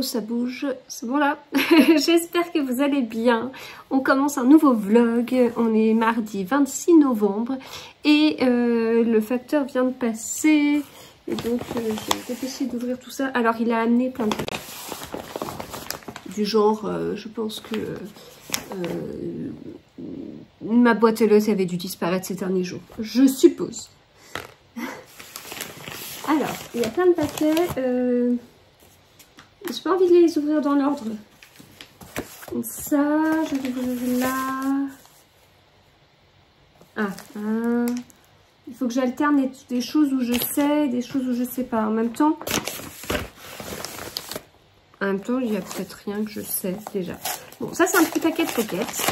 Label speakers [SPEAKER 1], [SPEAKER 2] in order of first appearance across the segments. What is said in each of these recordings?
[SPEAKER 1] Oh, ça bouge. C'est bon là. J'espère que vous allez bien. On commence un nouveau vlog. On est mardi 26 novembre. Et le facteur vient de passer. Et donc, j'ai essayé d'ouvrir tout ça. Alors, il a amené plein de trucs. Du genre, je pense que ma boîte aux lettres avait dû disparaître ces derniers jours. Je suppose. Alors, il y a plein de paquets. J'ai pas envie de les ouvrir dans l'ordre. Ça, je vais ouvrir là. Il faut que j'alterne des choses où je sais, des choses où je sais pas. En même temps, il y a peut-être rien que je sais déjà. Bon, ça c'est un petit paquet de croquettes.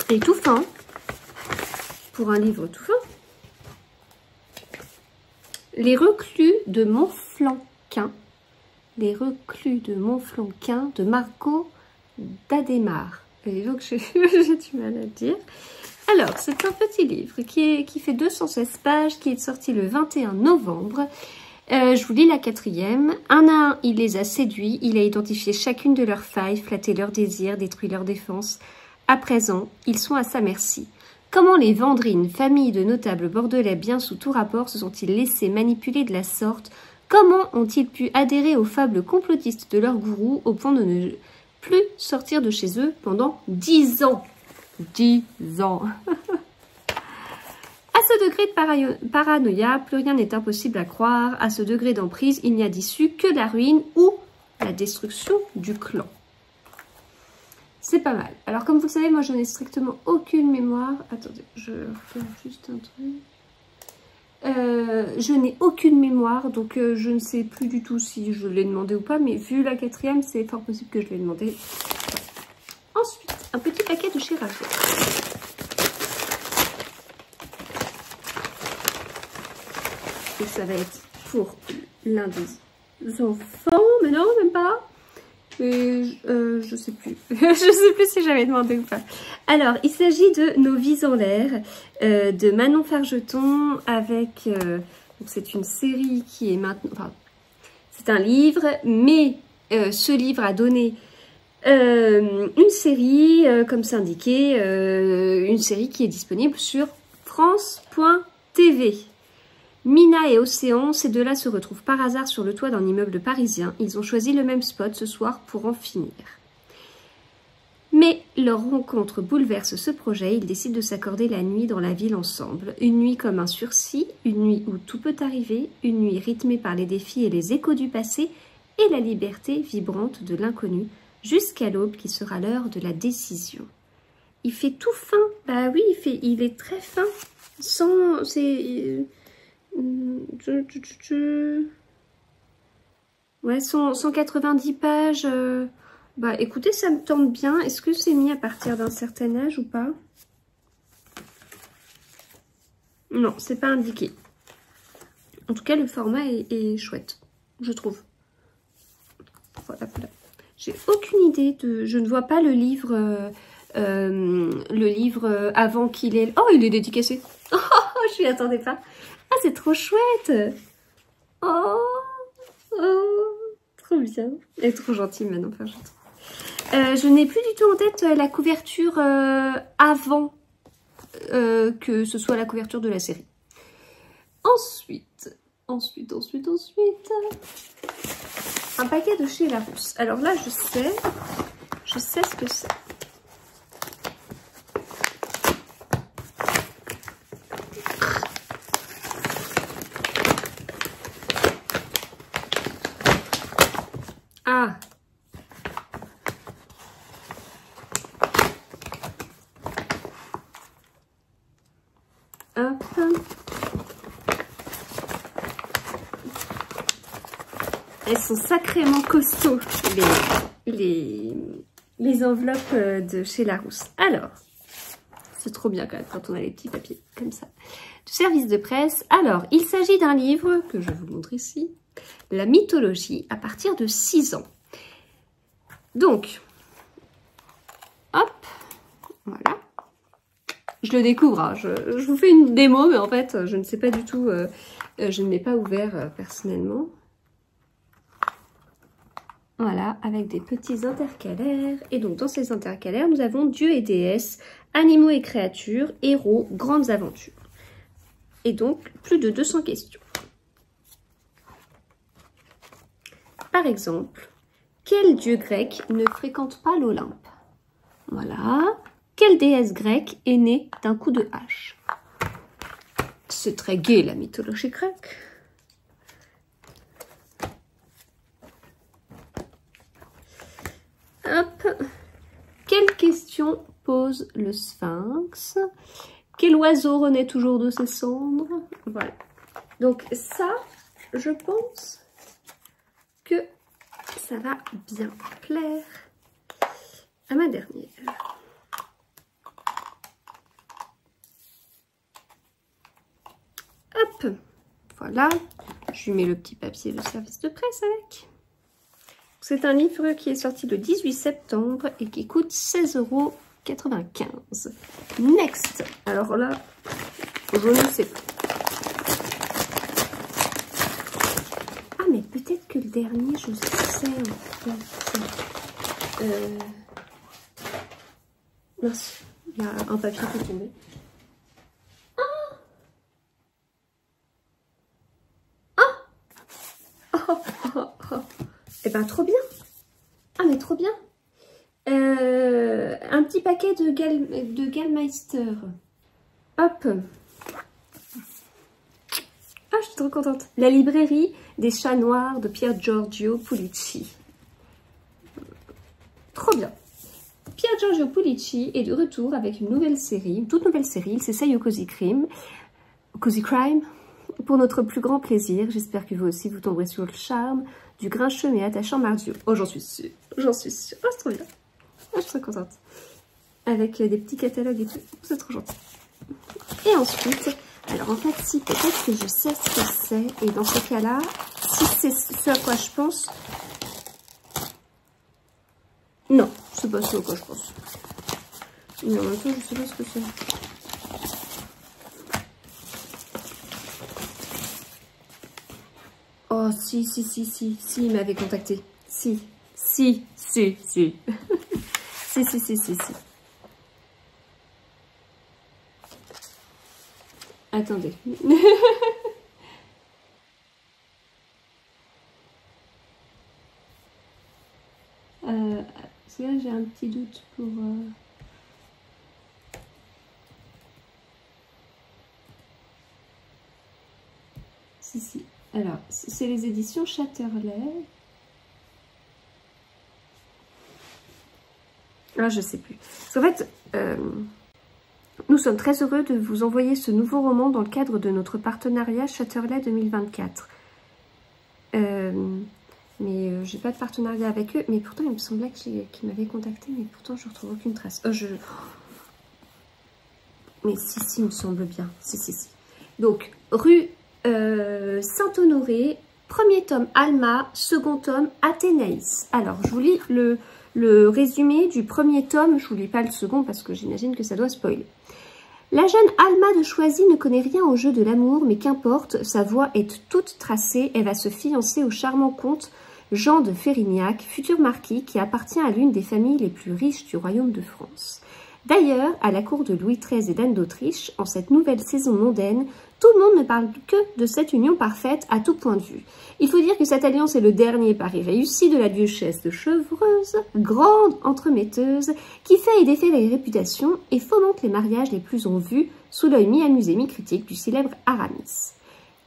[SPEAKER 1] Et tout fin. Pour un livre tout fin. Les reclus de Montflanquin. Les reclus de Montflanquin de Margot d'Adhémar. Et donc j'ai du mal à dire. Alors, c'est un petit livre qui fait 216 pages, qui est sorti le 21 novembre. Je vous lis la 4e. Un à un, il les a séduits. Il a identifié chacune de leurs failles, flatté leurs désirs, détruit leur défense. À présent, ils sont à sa merci. Comment les Vendrines, famille de notables bordelais bien sous tout rapport, se sont-ils laissés manipuler de la sorte? Comment ont-ils pu adhérer aux fables complotistes de leur gourou au point de ne plus sortir de chez eux pendant 10 ans? 10 ans. À ce degré de paranoïa, plus rien n'est impossible à croire. À ce degré d'emprise, il n'y a d'issue que la ruine ou la destruction du clan. C'est pas mal. Alors, comme vous le savez, moi, je n'ai strictement aucune mémoire. Attendez, je regarde juste un truc. Je n'ai aucune mémoire, donc je ne sais plus du tout si je l'ai demandé ou pas, mais vu la 4e, c'est fort possible que je l'ai demandé. Ensuite, un petit paquet de chez Rajo. Et ça va être pour l'un des enfants, mais non, même pas. Et je sais plus. Je sais plus si j'avais demandé ou pas. Alors, il s'agit de Nos vies en l'air, de Manon Fargeton, avec... c'est une série qui est maintenant... Enfin, c'est un livre, mais ce livre a donné une série, comme c'est indiqué, une série qui est disponible sur France.tv. Mina et Océan, ces deux-là se retrouvent par hasard sur le toit d'un immeuble parisien. Ils ont choisi le même spot ce soir pour en finir. Mais leur rencontre bouleverse ce projet. Ils décident de s'accorder la nuit dans la ville ensemble. Une nuit comme un sursis, une nuit où tout peut arriver, une nuit rythmée par les défis et les échos du passé et la liberté vibrante de l'inconnu, jusqu'à l'aube qui sera l'heure de la décision. Il fait tout fin. Bah oui, il est très fin. Ouais, 190 pages. Bah écoutez, ça me tente bien. Est-ce que c'est mis à partir d'un certain âge ou pas? Non, c'est pas indiqué. En tout cas, le format est chouette, je trouve. Voilà. J'ai aucune idée de... Je ne vois pas le livre avant qu'il ait... Oh, il est dédicacé. Oh, je m'y attendais pas. Ah, c'est trop chouette. Oh, trop bien. Elle est trop gentille maintenant. Enfin, je n'ai plus du tout en tête la couverture avant que ce soit la couverture de la série. Ensuite, un paquet de chez Larousse. Alors là, je sais ce que c'est. Ah! Hop. Elles sont sacrément costauds, les enveloppes de chez Larousse. Alors, c'est trop bien quand même quand on a les petits papiers comme ça. Du service de presse. Alors, il s'agit d'un livre que je vais vous montrer ici. La mythologie à partir de 6 ans. Donc, hop, voilà. Je le découvre, hein. Je vous fais une démo, mais en fait, je ne sais pas du tout, je ne l'ai pas ouvert personnellement. Voilà, avec des petits intercalaires. Et donc dans ces intercalaires, nous avons dieux et déesses, animaux et créatures, héros, grandes aventures. Et donc plus de 200 questions. Par exemple, quel dieu grec ne fréquente pas l'Olympe? Voilà. Quelle déesse grecque est née d'un coup de hache? C'est très gai la mythologie grecque. Hop. Quelle question pose le sphinx? Quel oiseau renaît toujours de ses cendres? Voilà. Donc ça, je pense que ça va bien plaire à ma dernière. Hop, voilà. Je lui mets le petit papier de service de presse avec. C'est un livre qui est sorti le 18 septembre et qui coûte 16,95 €. Next. Alors là, je ne sais pas. Ah, mais peut-être que le dernier, je sais en fait. Mince, il y a un papier qui est tombé. Eh ben, trop bien. Ah, mais trop bien. Un petit paquet de Gallmeister. Hop. Ah, je suis trop contente. La librairie des chats noirs de Pier Giorgio Pulici. Trop bien. Pier Giorgio Pulici est de retour avec une nouvelle série, une toute nouvelle série. Il s'essaye au Cozy Crime. Pour notre plus grand plaisir. J'espère que vous aussi vous tomberez sur le charme du grincheux mais attachant Mardio. Oh, j'en suis sûre. J'en suis sûre. Oh, c'est trop bien. Oh, je suis très contente. Avec des petits catalogues et tout. C'est trop gentil. Et ensuite, alors en fait, si peut-être que je sais ce que c'est. Et dans ce cas-là, si c'est ce à quoi je pense... Non, c'est pas ce à quoi je pense. Mais en même temps, je sais pas ce que c'est. Oh, si, il m'avait contacté. Si. Si. Attendez. Parce que là, j'ai un petit doute pour... Si. Alors, c'est les éditions Chatterley. Ah, je sais plus. Parce qu'en fait, nous sommes très heureux de vous envoyer ce nouveau roman dans le cadre de notre partenariat Chatterley 2024. Mais j'ai pas de partenariat avec eux. Mais pourtant, il me semblait qu'ils m'avaient contacté. Mais pourtant, je ne retrouve aucune trace. Mais si, il me semble bien. Si. Donc, rue Saint-Honoré, premier tome Alma, second tome Athénaïs. Alors, je vous lis le résumé du premier tome. Je vous lis pas le second parce que j'imagine que ça doit spoiler. La jeune Alma de Choisy ne connaît rien au jeu de l'amour, mais qu'importe, sa voie est toute tracée. Elle va se fiancer au charmant comte Jean de Férignac, futur marquis qui appartient à l'une des familles les plus riches du royaume de France. D'ailleurs, à la cour de Louis XIII et d'Anne d'Autriche, en cette nouvelle saison mondaine, tout le monde ne parle que de cette union parfaite à tout point de vue. Il faut dire que cette alliance est le dernier pari réussi de la duchesse de Chevreuse, grande entremetteuse, qui fait et défait les réputations et fomente les mariages les plus en vue sous l'œil mi-amusé mi-critique du célèbre Aramis.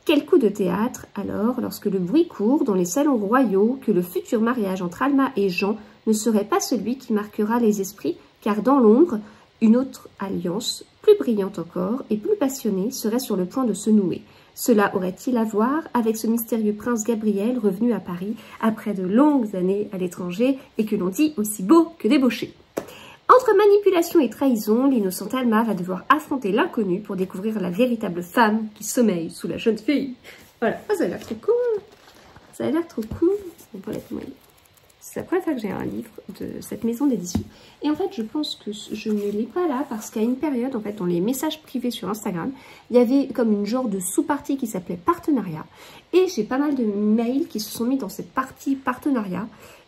[SPEAKER 1] Quel coup de théâtre, alors, lorsque le bruit court dans les salons royaux que le futur mariage entre Alma et Jean ne serait pas celui qui marquera les esprits, car dans l'ombre, une autre alliance, plus brillante encore et plus passionnée, serait sur le point de se nouer. Cela aurait-il à voir avec ce mystérieux prince Gabriel revenu à Paris après de longues années à l'étranger et que l'on dit aussi beau que débauché? Entre manipulation et trahison, l'innocente Alma va devoir affronter l'inconnu pour découvrir la véritable femme qui sommeille sous la jeune fille. Voilà, oh, ça a l'air trop cool. Ça a l'air trop cool. C'est la première fois que j'ai un livre de cette maison d'édition. Et en fait, je pense que je ne l'ai pas là parce qu'à une période, en fait, dans les messages privés sur Instagram, il y avait comme une genre de sous-partie qui s'appelait partenariat. Et j'ai pas mal de mails qui se sont mis dans cette partie partenariat.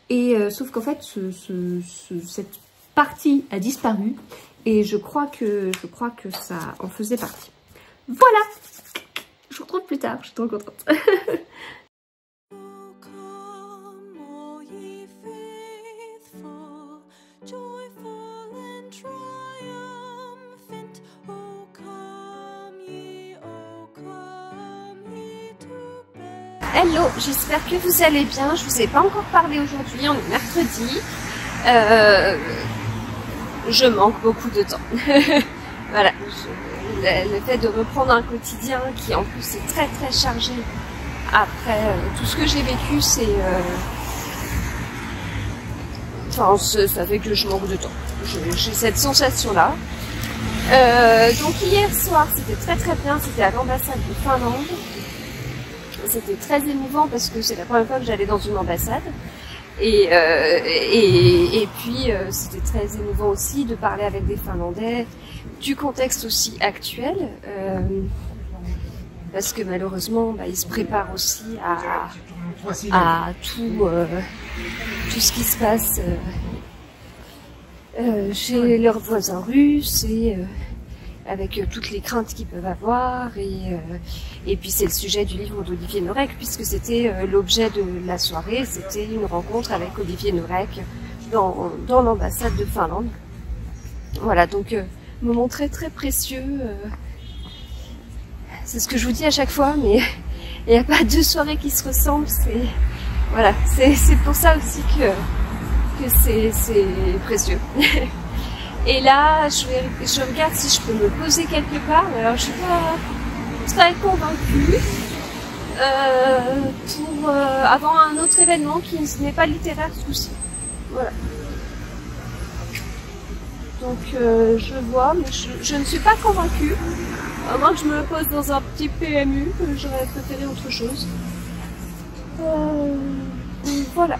[SPEAKER 1] Et sauf qu'en fait, cette partie a disparu. Et je crois que ça en faisait partie. Voilà! Je vous retrouve plus tard, je suis trop contente. Hello, j'espère que vous allez bien. Je vous ai pas encore parlé aujourd'hui, on est mercredi. Je manque beaucoup de temps. Voilà, le fait de reprendre un quotidien qui en plus est très très chargé après tout ce que j'ai vécu, c'est... Enfin, ça fait que je manque de temps. J'ai cette sensation-là. Donc hier soir, c'était très très bien, c'était à l'ambassade de Finlande. C'était très émouvant parce que c'est la première fois que j'allais dans une ambassade. Et puis c'était très émouvant aussi de parler avec des Finlandais, du contexte aussi actuel, parce que malheureusement ils se préparent aussi à tout ce qui se passe chez leurs voisins russes et avec toutes les craintes qu'ils peuvent avoir, et puis c'est le sujet du livre d'Olivier Norek, puisque c'était l'objet de la soirée, c'était une rencontre avec Olivier Norek dans l'ambassade de Finlande. Voilà, donc moment très très précieux, c'est ce que je vous dis à chaque fois, mais il n'y a pas deux soirées qui se ressemblent, voilà, c'est pour ça aussi que c'est précieux. Et là, je regarde si je peux me poser quelque part. Alors, je suis pas très convaincue pour avoir un autre événement qui n'est pas littéraire ce coup-ci. Voilà. Donc, je vois, mais je ne suis pas convaincue. À moins que je me pose dans un petit PMU, j'aurais préféré autre chose. Voilà.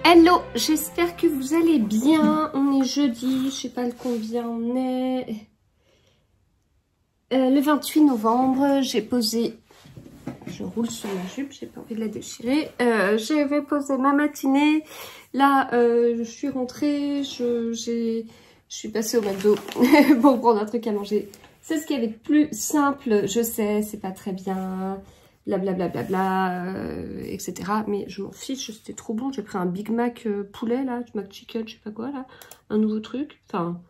[SPEAKER 1] Hello, j'espère que vous allez bien. On est jeudi, je sais pas le combien on est. Le 28 novembre, j'ai posé... Je roule sur ma jupe, j'ai pas envie de la déchirer. J'avais posé ma matinée. Là, je suis rentrée, je suis passée au McDo pour prendre un truc à manger. C'est ce qu'il y avait de plus simple, je sais, c'est pas très bien... blablabla, etc. Mais je m'en fiche, c'était trop bon. J'ai pris un Big Mac poulet, là, du Mac Chicken, je sais pas quoi, là. Un nouveau truc. Enfin,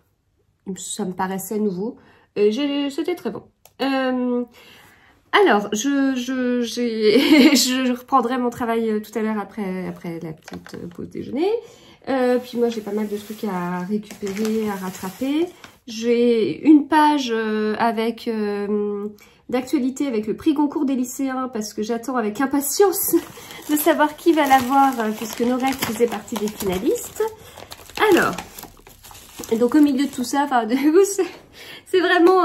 [SPEAKER 1] ça me paraissait nouveau. C'était très bon. Alors, je reprendrai mon travail tout à l'heure après la petite pause déjeuner. Puis moi, j'ai pas mal de trucs à récupérer, à rattraper. J'ai une page avec... d'actualité avec le prix Goncourt des lycéens, parce que j'attends avec impatience de savoir qui va l'avoir, puisque Norek faisait partie des finalistes. Alors, donc au milieu de tout ça, enfin, c'est vraiment...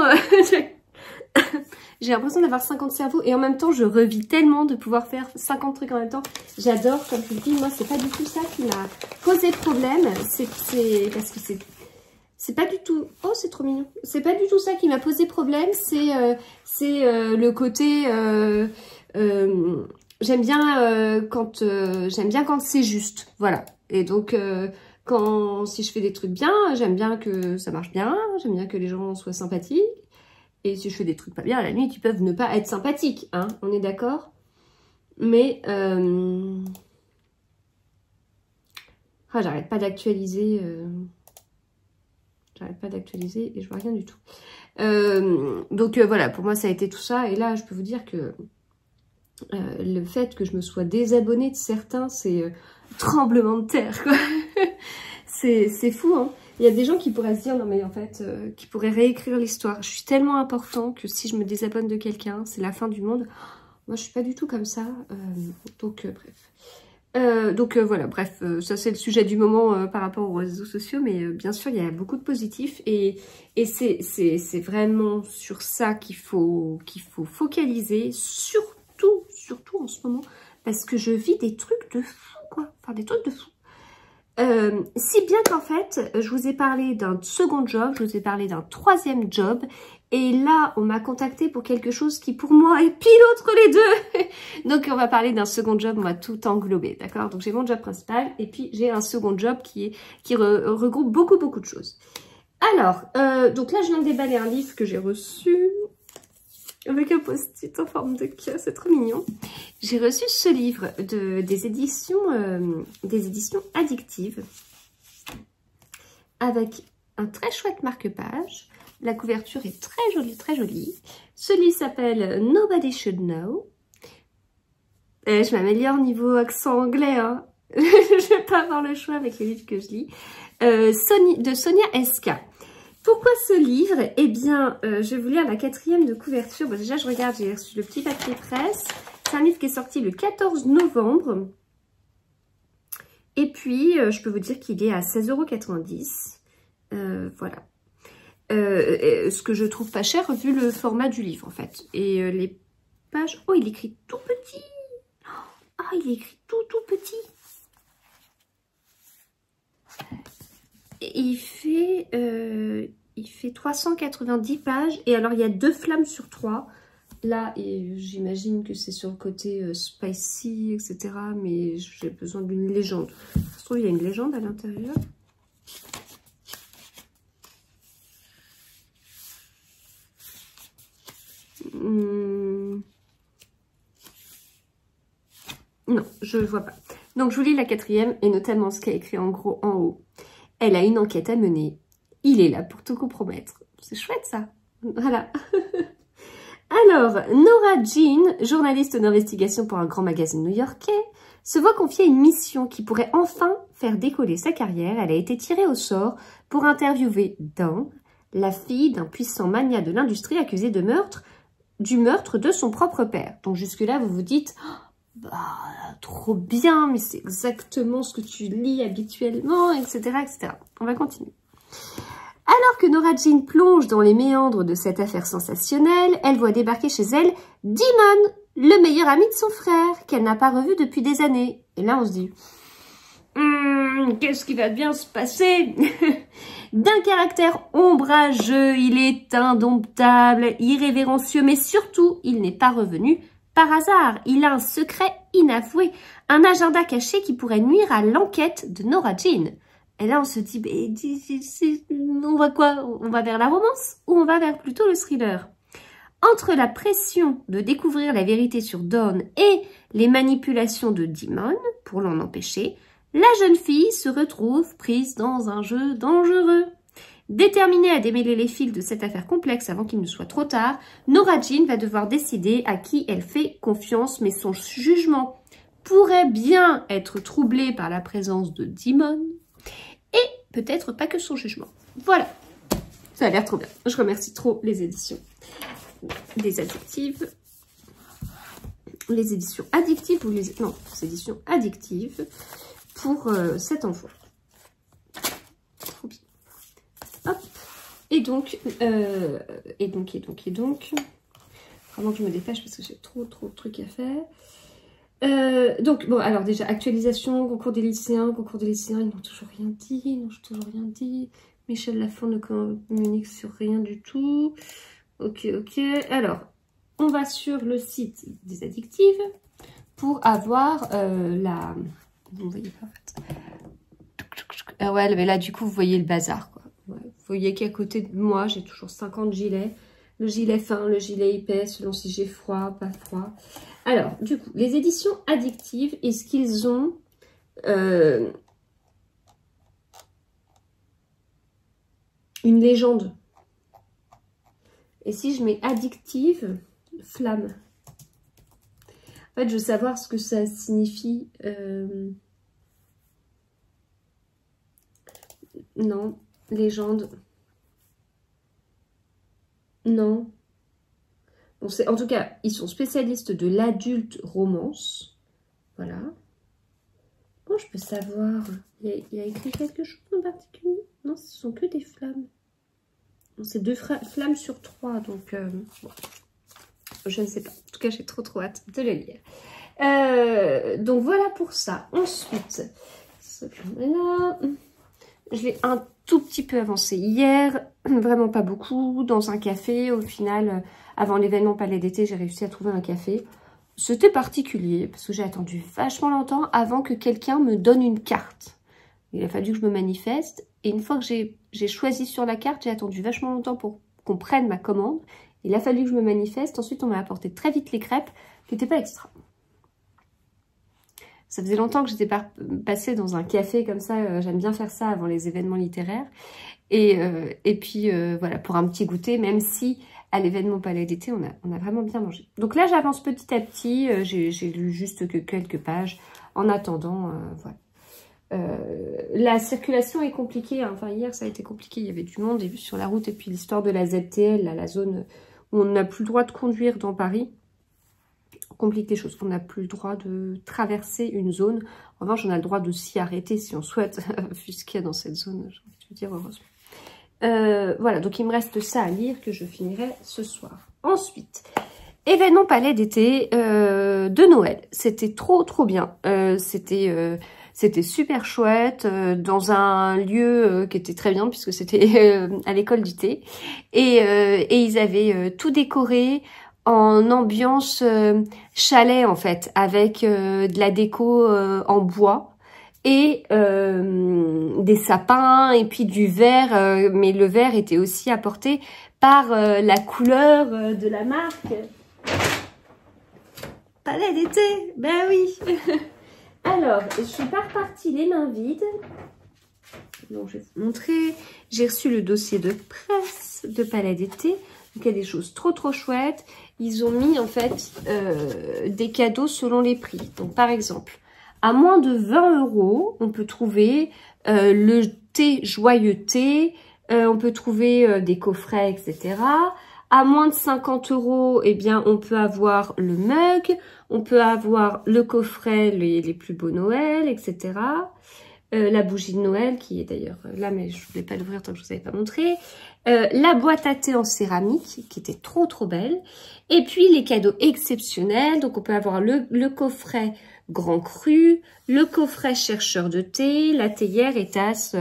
[SPEAKER 1] j'ai l'impression d'avoir 50 cerveaux, et en même temps, je revis tellement de pouvoir faire 50 trucs en même temps. J'adore, comme je vous le dis, moi, c'est pas du tout ça qui m'a posé problème, c'est parce que c'est pas du tout... Oh, c'est trop mignon. C'est pas du tout ça qui m'a posé problème. C'est le côté... j'aime bien quand c'est juste. Voilà. Et donc, si je fais des trucs bien, j'aime bien que ça marche bien. J'aime bien que les gens soient sympathiques. Et si je fais des trucs pas bien, à la limite, ils peuvent ne pas être sympathiques. Hein, on est d'accord? Mais... Ah, j'arrête pas d'actualiser... J'arrête pas d'actualiser et je vois rien du tout. Donc voilà, pour moi ça a été tout ça. Et là, je peux vous dire que le fait que je me sois désabonnée de certains, c'est tremblement de terre, quoi. C'est fou, hein. Il y a des gens qui pourraient se dire, non mais en fait, qui pourraient réécrire l'histoire. Je suis tellement important que si je me désabonne de quelqu'un, c'est la fin du monde. Moi, je suis pas du tout comme ça. Donc, voilà, bref, ça c'est le sujet du moment par rapport aux réseaux sociaux, mais bien sûr, il y a beaucoup de positifs et c'est vraiment sur ça qu'il faut focaliser, surtout en ce moment, parce que je vis des trucs de fou, quoi, enfin des trucs de fou. Si bien qu'en fait, je vous ai parlé d'un second job, je vous ai parlé d'un troisième job, et là, on m'a contacté pour quelque chose qui pour moi est pile entre les deux. Donc, on va parler d'un second job, on va tout englober, d'accord? Donc, j'ai mon job principal, et puis j'ai un second job qui regroupe beaucoup de choses. Alors, donc là, je viens de déballer un livre que j'ai reçu, avec un post-it en forme de cœur, c'est trop mignon. J'ai reçu ce livre des éditions Addictive avec un très chouette marque-page. La couverture est très jolie, très jolie. Ce livre s'appelle Nobody Should Know. Je m'améliore niveau accent anglais, hein. Je vais pas avoir le choix avec les livres que je lis. De Sonia SK. Pourquoi ce livre? Eh bien, je vais vous lire la 4e de couverture. Bon, déjà, je regarde, j'ai reçu le petit papier presse. C'est un livre qui est sorti le 14 novembre. Et puis, je peux vous dire qu'il est à 16,90 €. Voilà. Ce que je trouve pas cher vu le format du livre, en fait. Et les pages... Oh, il écrit tout petit. Ah, il est écrit tout petit. Il fait 390 pages. Et alors, il y a 2 flammes sur 3. Là, et j'imagine que c'est sur le côté spicy, etc. Mais j'ai besoin d'une légende. Ça se trouve, il y a une légende à l'intérieur. Non, je ne vois pas. Donc, je vous lis la 4e et notamment ce qui est écrit en gros en haut. Elle a une enquête à mener. Il est là pour tout compromettre. C'est chouette, ça. Voilà. Alors, Nora Jean, journaliste d'investigation pour un grand magazine new-yorkais, se voit confier une mission qui pourrait enfin faire décoller sa carrière. Elle a été tirée au sort pour interviewer Dawn, la fille d'un puissant magnat de l'industrie accusé du meurtre de son propre père. Donc jusque-là, vous vous dites... Bah, trop bien, mais c'est exactement ce que tu lis habituellement, etc., etc. On va continuer. Alors que Nora Jean plonge dans les méandres de cette affaire sensationnelle, elle voit débarquer chez elle Demon, le meilleur ami de son frère, qu'elle n'a pas revu depuis des années. Et là, on se dit, qu'est-ce qui va bien se passer? D'un caractère ombrageux, il est indomptable, irrévérencieux, mais surtout, il n'est pas revenu par hasard. Il a un secret inavoué, un agenda caché qui pourrait nuire à l'enquête de Nora Jean. Et là, on se dit, on va quoi? On va vers la romance ou on va vers plutôt le thriller? Entre la pression de découvrir la vérité sur Dawn et les manipulations de Demon pour l'en empêcher, la jeune fille se retrouve prise dans un jeu dangereux. Déterminée à démêler les fils de cette affaire complexe avant qu'il ne soit trop tard, Nora Jean va devoir décider à qui elle fait confiance, mais son jugement pourrait bien être troublé par la présence de Demon, et peut-être pas que son jugement. Voilà, ça a l'air trop bien. Je remercie trop les éditions des Addictives. Les éditions Addictives, ou les... Non, les éditions Addictives pour cet envoi. Trop bien. Hop. Et donc, vraiment que je me dépêche parce que j'ai trop de trucs à faire. Donc, bon, alors déjà, actualisation, concours des lycéens, ils n'ont toujours rien dit, Michel Lafon ne communique sur rien du tout. Ok. Alors, on va sur le site des Addictives pour avoir la... Vous voyez pas, en fait. Ah ouais, mais là, du coup, vous voyez le bazar, quoi. Ouais, vous voyez qu'à côté de moi, j'ai toujours 50 gilets. Le gilet fin, le gilet épais, selon si j'ai froid, pas froid. Alors, du coup, les éditions Addictives, est-ce qu'ils ont une légende? Et si je mets Addictive, flamme. En fait, je veux savoir ce que ça signifie. Non, Légende. Non. Bon, en tout cas, ils sont spécialistes de l'adulte romance. Voilà. Bon, je peux savoir. Il y a écrit quelque chose en particulier? Non, ce sont que des flammes. C'est 2 flammes sur 3, donc bon, je ne sais pas. En tout cas, j'ai trop hâte de le lire. Donc voilà pour ça. Ensuite, là, je l'ai un tout petit peu avancé hier, vraiment pas beaucoup, dans un café. Au final, avant l'événement Palais d'été, j'ai réussi à trouver un café. C'était particulier parce que j'ai attendu vachement longtemps avant que quelqu'un me donne une carte. Il a fallu que je me manifeste. Et une fois que j'ai choisi sur la carte, j'ai attendu vachement longtemps pour qu'on prenne ma commande. Il a fallu que je me manifeste. Ensuite, on m'a apporté très vite les crêpes, qui n'étaient pas extra. Ça faisait longtemps que j'étais passée dans un café comme ça. J'aime bien faire ça avant les événements littéraires. Et puis, voilà, pour un petit goûter, même si à l'événement Palais d'été, on a vraiment bien mangé. Donc là, j'avance petit à petit. J'ai lu juste que quelques pages en attendant, voilà. La circulation est compliquée, hein. Enfin hier ça a été compliqué, il y avait du monde sur la route et puis l'histoire de la ZTL, là, la zone où on n'a plus le droit de conduire dans Paris, complique les choses, on n'a plus le droit de traverser une zone, en revanche on a le droit de s'y arrêter si on souhaite, vu ce qu'il y a dans cette zone, j'ai envie de dire heureusement. Voilà, donc il me reste ça à lire que je finirai ce soir. Ensuite, événement Palais d'été de Noël, c'était trop bien, c'était super chouette, dans un lieu qui était très bien, puisque c'était à l'école du thé. Et ils avaient tout décoré en ambiance chalet, en fait, avec de la déco en bois. Et des sapins, et puis du verre. Mais le verre était aussi apporté par la couleur de la marque. Palais d'été, ben oui. Alors, je suis pas repartie les mains vides. Donc, je vais vous montrer. J'ai reçu le dossier de presse de Palais d'été. Donc, il y a des choses trop chouettes. Ils ont mis, en fait, des cadeaux selon les prix. Donc, par exemple, à moins de 20 €, on peut trouver le thé Joyeuxté. On peut trouver des coffrets, etc. À moins de 50 €, eh bien, on peut avoir le mug, on peut avoir le coffret, les plus beaux Noël, etc. La bougie de Noël, qui est d'ailleurs là, mais je ne voulais pas l'ouvrir tant que je ne vous avais pas montré. La boîte à thé en céramique, qui était trop trop belle. Et puis les cadeaux exceptionnels, donc on peut avoir le coffret Grand Cru, le coffret chercheur de thé, la théière et tasse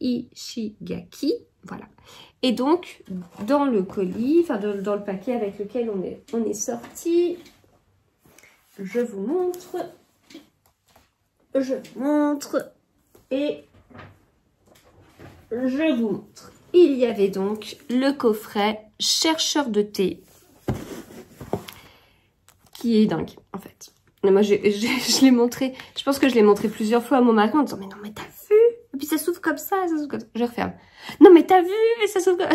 [SPEAKER 1] Ishigaki, voilà. Et donc, dans le colis, enfin dans le paquet avec lequel on est sorti, je vous montre, et je vous montre. Il y avait donc le coffret chercheur de thé, qui est dingue, en fait. Et moi, je l'ai montré, je pense que je l'ai montré plusieurs fois à mon mari en disant, mais non, mais t'as vu? Et puis ça s'ouvre comme ça, Je referme. Non, mais t'as vu? Mais ça s'ouvre comme...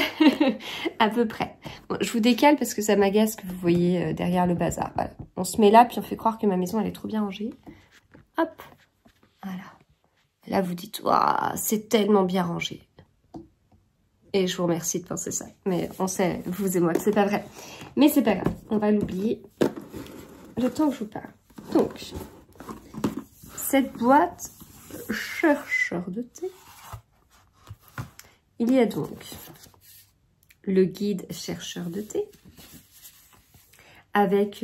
[SPEAKER 1] à peu près. Bon, je vous décale parce que ça m'agace que vous voyez derrière le bazar. Voilà. On se met là, puis on fait croire que ma maison, elle est trop bien rangée. Hop. Voilà. Là, vous dites, waouh, c'est tellement bien rangé. Et je vous remercie de penser ça. Mais on sait, vous et moi, que c'est pas vrai. Mais c'est pas grave. On va l'oublier le temps que je vous parle. Donc, cette boîte chercheur de thé. Il y a donc le guide chercheur de thé avec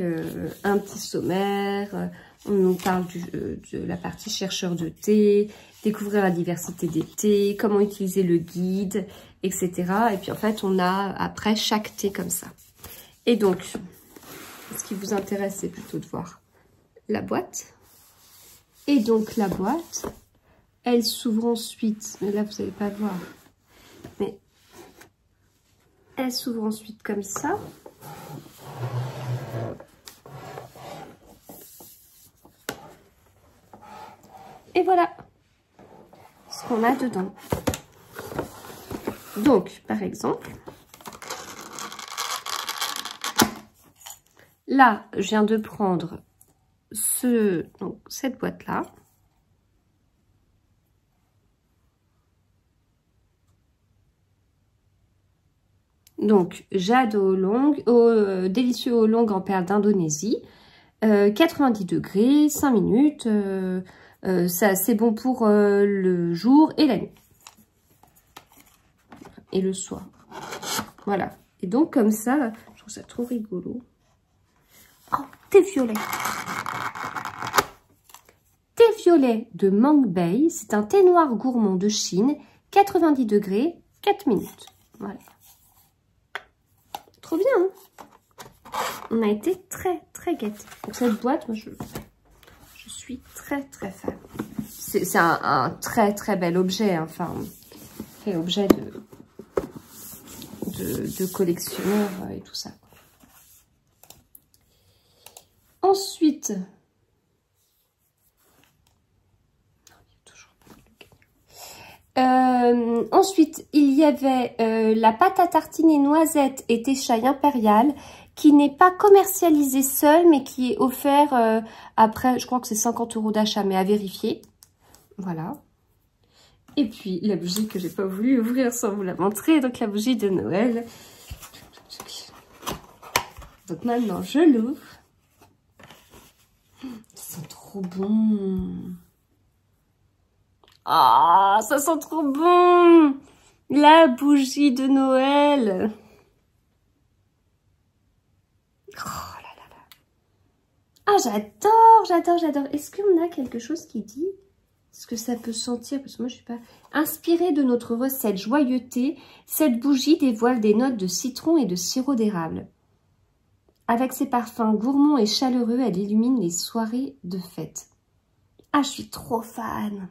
[SPEAKER 1] un petit sommaire. On nous parle de la partie chercheur de thé, découvrir la diversité des thés, comment utiliser le guide, etc. Et puis en fait, on a après chaque thé comme ça. Et donc, ce qui vous intéresse, c'est plutôt de voir la boîte. Et donc la boîte, elle s'ouvre ensuite, mais là vous n'allez pas voir, mais elle s'ouvre ensuite comme ça. Et voilà ce qu'on a dedans. Donc, par exemple, là, je viens de prendre cette boîte-là. Donc, jade au long, délicieux au long en perles d'Indonésie. 90 degrés, 5 minutes. Ça, c'est bon pour le jour et la nuit. Et le soir. Voilà. Et donc, comme ça, je trouve ça trop rigolo. Oh, thé violet. Thé violet de Mang Bei. C'est un thé noir gourmand de Chine. 90 degrés, 4 minutes. Voilà. Trop bien, hein? On a été très, très gâtés. Donc, cette boîte, moi, je suis très, très fan. C'est un très, très bel objet. Hein. Enfin, fait objet de collectionneur et tout ça. Ensuite, il y avait la pâte à tartiner noisettes et thé chai impérial qui n'est pas commercialisée seule mais qui est offert après, je crois que c'est 50 € d'achat, mais à vérifier. Voilà. Et puis la bougie que j'ai pas voulu ouvrir sans vous la montrer, donc la bougie de Noël. Donc maintenant je l'ouvre. Ça sent trop bon. Ah, ça sent trop bon. La bougie de Noël. Oh là là là. Ah, j'adore, j'adore, j'adore. Est-ce qu'on a quelque chose qui dit ce que ça peut sentir? Parce que moi, je suis pas... Inspirée de notre recette joyeuté, cette bougie dévoile des notes de citron et de sirop d'érable. Avec ses parfums gourmands et chaleureux, elle illumine les soirées de fête. Ah, je suis trop fan.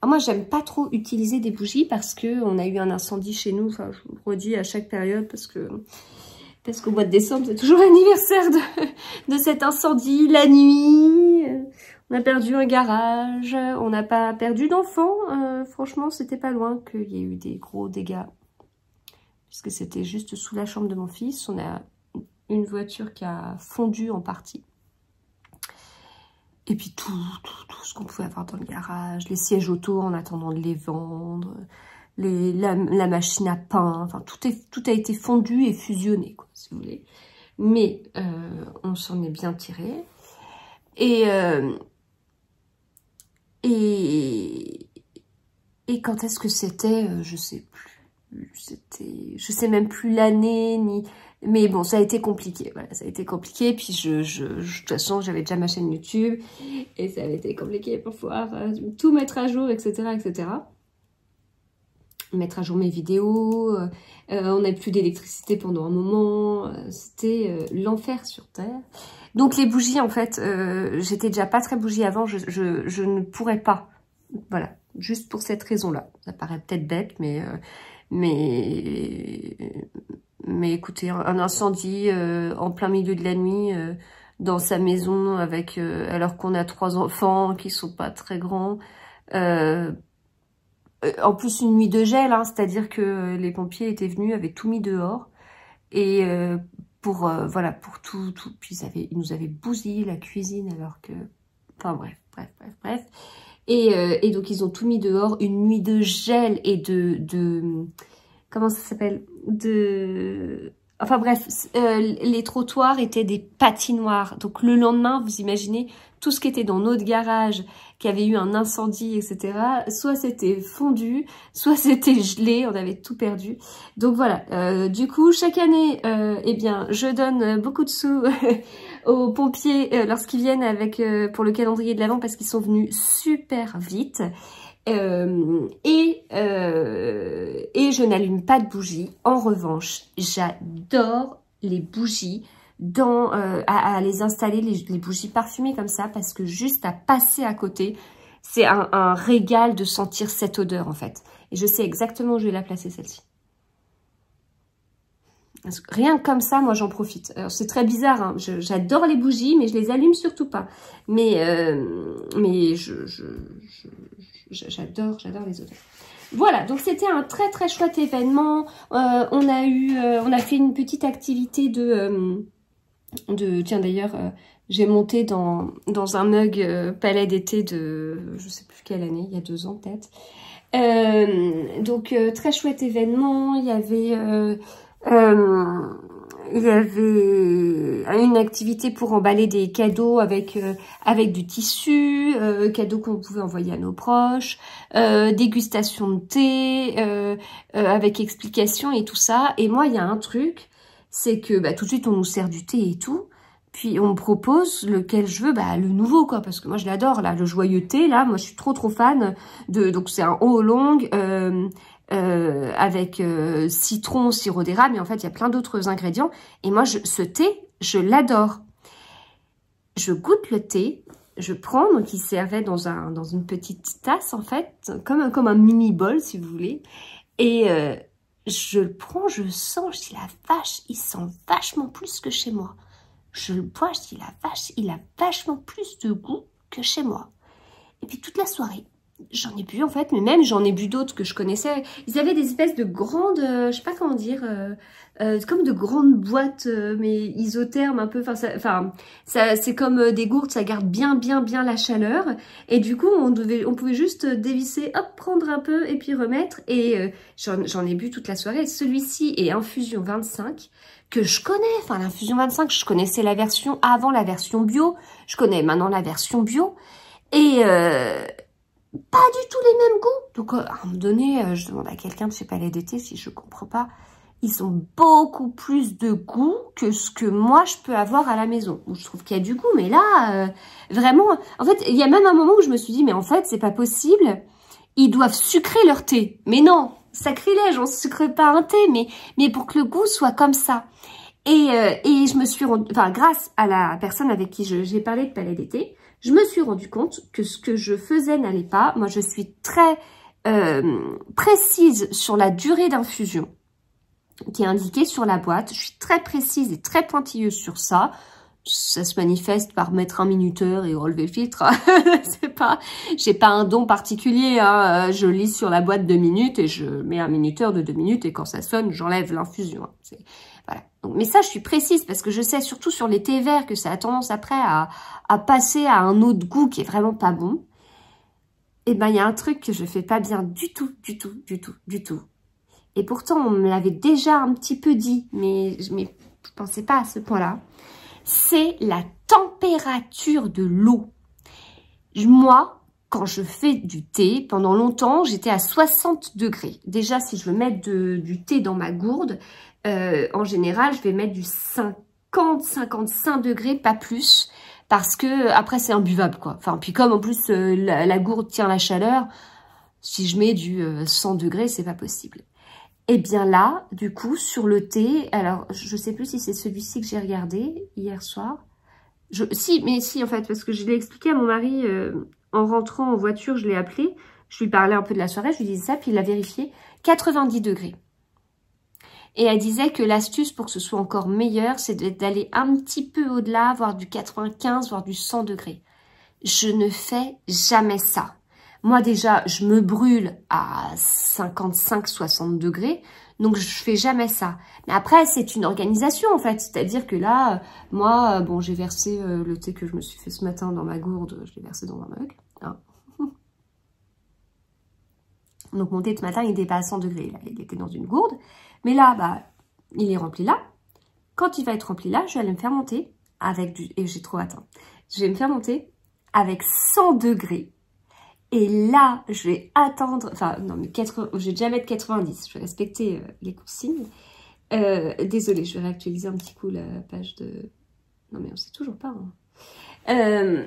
[SPEAKER 1] Alors moi, j'aime pas trop utiliser des bougies parce qu'on a eu un incendie chez nous. Enfin, je vous le redis à chaque période parce qu'au mois de décembre, c'est toujours l'anniversaire de cet incendie. La nuit, on a perdu un garage, on n'a pas perdu d'enfants. Franchement, c'était pas loin qu'il y ait eu des gros dégâts. Puisque c'était juste sous la chambre de mon fils. On a une voiture qui a fondu en partie. Et puis tout ce qu'on pouvait avoir dans le garage, les sièges auto en attendant de les vendre, la machine à pain, enfin tout a été fondu et fusionné, quoi, si vous voulez. Mais on s'en est bien tiré. Et quand est-ce que c'était, je sais plus. Je sais même plus l'année ni. Mais bon, ça a été compliqué, voilà, ça a été compliqué, puis de toute façon, j'avais déjà ma chaîne YouTube, et ça avait été compliqué pour pouvoir tout mettre à jour, etc., etc. Mettre à jour mes vidéos, on n'avait plus d'électricité pendant un moment, c'était l'enfer sur Terre. Donc les bougies, en fait, j'étais déjà pas très bougie avant, je ne pourrais pas, voilà, juste pour cette raison-là. Ça paraît peut-être bête, mais écoutez, un incendie en plein milieu de la nuit dans sa maison avec alors qu'on a 3 enfants qui sont pas très grands. En plus une nuit de gel, hein, c'est-à-dire que les pompiers étaient venus, avaient tout mis dehors et voilà, pour tout. Puis ils nous avaient bousillé la cuisine alors que, enfin bref. Et donc ils ont tout mis dehors, une nuit de gel et de comment ça s'appelle, enfin bref, les trottoirs étaient des patinoires. Donc le lendemain, vous imaginez, tout ce qui était dans notre garage, qui avait eu un incendie, etc. Soit c'était fondu, soit c'était gelé, on avait tout perdu. Donc voilà, du coup, chaque année, eh bien, je donne beaucoup de sous aux pompiers lorsqu'ils viennent pour le calendrier de l'Avent parce qu'ils sont venus super vite. Et je n'allume pas de bougies. En revanche, j'adore les bougies à les installer, les bougies parfumées comme ça, parce que juste à passer à côté, c'est un régal de sentir cette odeur en fait. Et je sais exactement où je vais la placer celle-ci. Rien que comme ça, moi j'en profite. Alors c'est très bizarre, hein. J'adore les bougies, mais je les allume surtout pas. Mais j'adore les odeurs. Voilà, donc c'était un très très chouette événement. On a fait une petite activité tiens d'ailleurs, j'ai monté dans un mug palais d'été de je sais plus quelle année, il y a 2 ans peut-être. Donc très chouette événement. Il y avait Il y avait une activité pour emballer des cadeaux avec du tissu, cadeaux qu'on pouvait envoyer à nos proches, dégustation de thé, avec explication et tout ça. Et moi, il y a un truc, c'est que bah, tout de suite, on nous sert du thé et tout. Puis on me propose lequel je veux, bah le nouveau quoi, parce que moi je l'adore là, le joyeux thé là, moi je suis trop fan de, donc c'est un oolong avec citron, sirop d'érable, mais en fait il y a plein d'autres ingrédients. Et moi ce thé, je l'adore. Je goûte le thé, je prends, donc il servait dans une petite tasse en fait, comme un mini bol si vous voulez, et je le prends, je sens, je dis la vache, il sent vachement plus que chez moi. Je le bois, je dis la vache, il a vachement plus de goût que chez moi. Et puis toute la soirée, j'en ai bu en fait, mais même j'en ai bu d'autres que je connaissais. Ils avaient des espèces de grandes, je sais pas comment dire, comme de grandes boîtes, mais isothermes un peu. Enfin, c'est comme des gourdes, ça garde bien la chaleur. Et du coup, on pouvait juste dévisser, hop, prendre un peu et puis remettre. Et j'en ai bu toute la soirée. Celui-ci est infusion 25. Que je connais, enfin l'infusion 25, je connaissais la version avant la version bio, je connais maintenant la version bio, et pas du tout les mêmes goûts. Donc à un moment donné, je demande à quelqu'un de chez Palais d'été si je comprends pas, ils ont beaucoup plus de goût que ce que moi je peux avoir à la maison. Je trouve qu'il y a du goût, mais là, vraiment, en fait, il y a même un moment où je me suis dit, mais en fait, c'est pas possible, ils doivent sucrer leur thé. Mais non, sacrilège, on sucre pas un thé, mais pour que le goût soit comme ça. Et je me suis rendu, enfin grâce à la personne avec qui j'ai parlé de Palais d'été, je me suis rendu compte que ce que je faisais n'allait pas. Moi, je suis très précise sur la durée d'infusion qui est indiquée sur la boîte. Je suis très précise et très pointilleuse sur ça. Ça se manifeste par mettre un minuteur et relever le filtre. J'ai pas un don particulier, hein. Je lis sur la boîte 2 minutes et je mets un minuteur de 2 minutes et quand ça sonne, j'enlève l'infusion. Voilà. Donc, mais ça, je suis précise parce que je sais surtout sur les thés verts que ça a tendance après à passer à un autre goût qui est vraiment pas bon. Et ben, il y a un truc que je fais pas bien du tout. Et pourtant, on me l'avait déjà un petit peu dit, mais je pensais pas à ce point-là. C'est la température de l'eau. Moi, quand je fais du thé, pendant longtemps, j'étais à 60 degrés. Déjà, si je veux mettre du thé dans ma gourde, en général, je vais mettre du 50-55 degrés, pas plus, parce que après, c'est imbuvable, quoi. Enfin, puis comme en plus, la gourde tient la chaleur, si je mets du 100 degrés, c'est pas possible. Et bien là, du coup, sur le thé, alors je sais plus si c'est celui-ci que j'ai regardé hier soir. Si, en fait, parce que je l'ai expliqué à mon mari en rentrant en voiture, je l'ai appelé. Je lui parlais un peu de la soirée, je lui disais ça, puis il l'a vérifié. 90 degrés. Et elle disait que l'astuce pour que ce soit encore meilleur, c'est d'aller un petit peu au-delà, voire du 95, voire du 100 degrés. Je ne fais jamais ça. Moi déjà, je me brûle à 55-60 degrés, donc je fais jamais ça. Mais après, c'est une organisation en fait, c'est-à-dire que là, moi, bon, j'ai versé le thé que je me suis fait ce matin dans ma gourde, je l'ai versé dans un mug. Hein. Donc mon thé de ce matin, il n'était pas à 100 degrés, là, il était dans une gourde. Mais là, bah, il est rempli là. Quand il va être rempli là, je vais aller me faire monter avec du... Et j'ai trop hâte. Hein. Je vais me faire monter avec 100 degrés. Et là, je vais attendre... Enfin, non, mais je vais déjà mettre 90. Je vais respecter les consignes. Désolée, je vais réactualiser un petit coup la page de... Non, mais on sait toujours pas. Hein.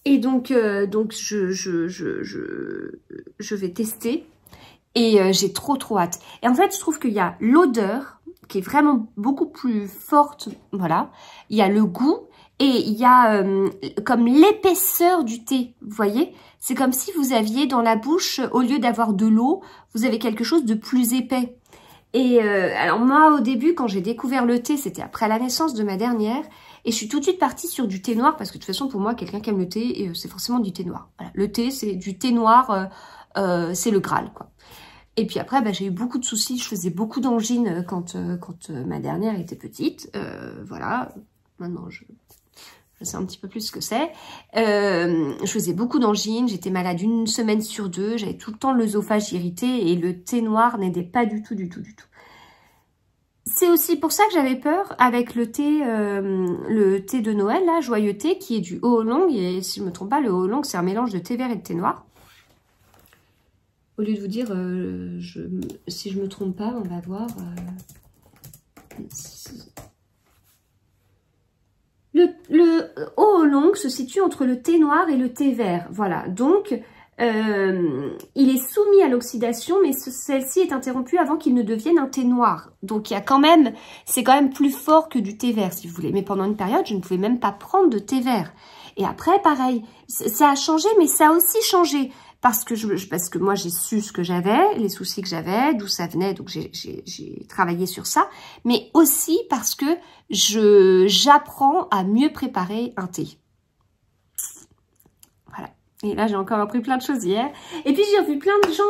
[SPEAKER 1] Et donc je vais tester. Et j'ai trop hâte. Et en fait, je trouve qu'il y a l'odeur qui est vraiment beaucoup plus forte. Voilà. Il y a le goût et il y a comme l'épaisseur du thé. Vous voyez? C'est comme si vous aviez dans la bouche, au lieu d'avoir de l'eau, vous avez quelque chose de plus épais. Et alors moi, au début, quand j'ai découvert le thé, c'était après la naissance de ma dernière. Et je suis tout de suite partie sur du thé noir parce que de toute façon, pour moi, quelqu'un qui aime le thé, c'est forcément du thé noir. Voilà. Le thé, c'est du thé noir, c'est le Graal, quoi. Et puis après, bah, j'ai eu beaucoup de soucis. Je faisais beaucoup d'angines quand ma dernière était petite. Voilà. Maintenant, je sais un petit peu plus ce que c'est. Je faisais beaucoup d'angines. J'étais malade 1 semaine sur 2. J'avais tout le temps l'œsophage irrité. Et le thé noir n'aidait pas du tout. c'est aussi pour ça que j'avais peur avec le thé de Noël, là, Joyeux Thé, qui est du oolong. Et si je me trompe pas, le oolong, c'est un mélange de thé vert et de thé noir. Au lieu de vous dire, si je me trompe pas, on va voir. Le oolong se situe entre le thé noir et le thé vert. Voilà, donc il est soumis à l'oxydation, mais celle-ci est interrompue avant qu'il ne devienne un thé noir. Donc il y a quand même, c'est quand même plus fort que du thé vert, si vous voulez. Mais pendant une période, je ne pouvais même pas prendre de thé vert. Et après, pareil, ça a changé, mais ça a aussi changé. Parce que moi, j'ai su ce que j'avais, les soucis que j'avais, d'où ça venait, donc j'ai travaillé sur ça. Mais aussi parce que j'apprends à mieux préparer un thé. Voilà. Et là, j'ai encore appris plein de choses hier. Et puis, j'ai revu plein de gens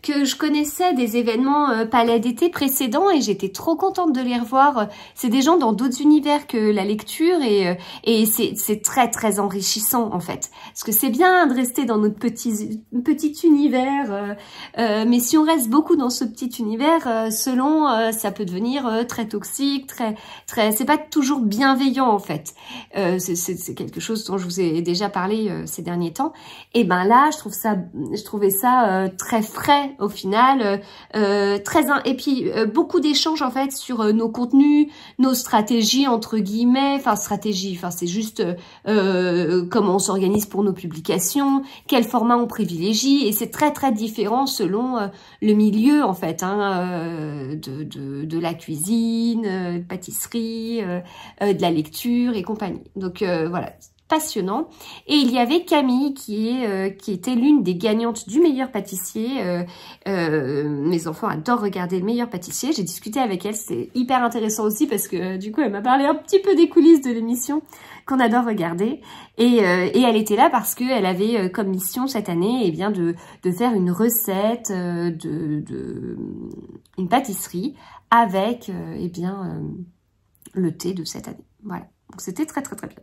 [SPEAKER 1] que je connaissais des événements palais d'été précédents et j'étais trop contente de les revoir. C'est des gens dans d'autres univers que la lecture et c'est très, très enrichissant, en fait. Parce que c'est bien de rester dans notre petit univers, mais si on reste beaucoup dans ce petit univers, ça peut devenir très toxique, c'est pas toujours bienveillant, en fait. C'est quelque chose dont je vous ai déjà parlé ces derniers temps. Et ben là, je trouvais ça très frais au final, et puis beaucoup d'échanges en fait sur nos contenus, nos stratégies entre guillemets, c'est juste comment on s'organise pour nos publications, quel format on privilégie, et c'est très très différent selon le milieu en fait, de la cuisine, pâtisserie, de la lecture et compagnie. Donc voilà. Passionnant. Et il y avait Camille qui était l'une des gagnantes du meilleur pâtissier. Mes enfants adorent regarder le meilleur pâtissier. J'ai discuté avec elle, c'est hyper intéressant aussi parce que du coup elle m'a parlé un petit peu des coulisses de l'émission qu'on adore regarder. Et elle était là parce qu'elle avait comme mission cette année de faire une recette une pâtisserie avec le thé de cette année. Voilà. Donc c'était très très très bien.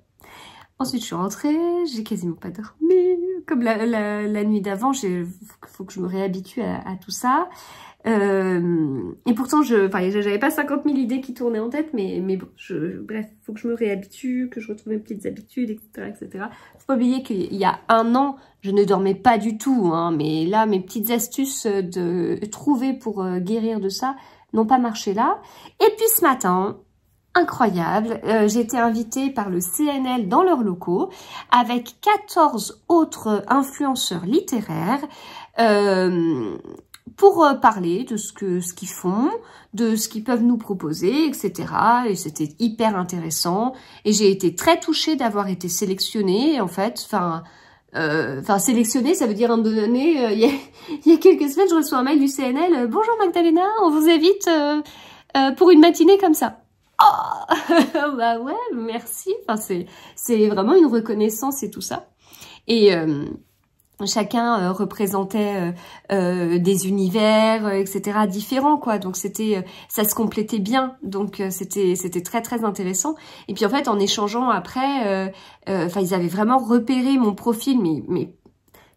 [SPEAKER 1] Ensuite, je suis rentrée, j'ai quasiment pas dormi. Comme la nuit d'avant, faut que je me réhabitue à tout ça. Et pourtant, j'avais pas 50 000 idées qui tournaient en tête, mais bon, bref, faut que je me réhabitue, que je retrouve mes petites habitudes, etc., etc. Faut pas oublier qu'il y a un an, je ne dormais pas du tout, hein, mais là, mes petites astuces trouvées pour guérir de ça n'ont pas marché là. Et puis ce matin, incroyable, j'ai été invitée par le CNL dans leurs locaux avec 14 autres influenceurs littéraires pour parler de ce qu'ils font, de ce qu'ils peuvent nous proposer, etc. Et c'était hyper intéressant. Et j'ai été très touchée d'avoir été sélectionnée, en fait. Sélectionnée, ça veut dire à un moment donné, il y a quelques semaines, je reçois un mail du CNL. Bonjour Magdalena, on vous invite pour une matinée comme ça. Oh bah ouais, merci. C'est vraiment une reconnaissance et tout ça. Et chacun représentait des univers, etc. différents, quoi. Donc ça se complétait bien. Donc c'était très très intéressant. Et puis en fait, en échangeant après, ils avaient vraiment repéré mon profil, mais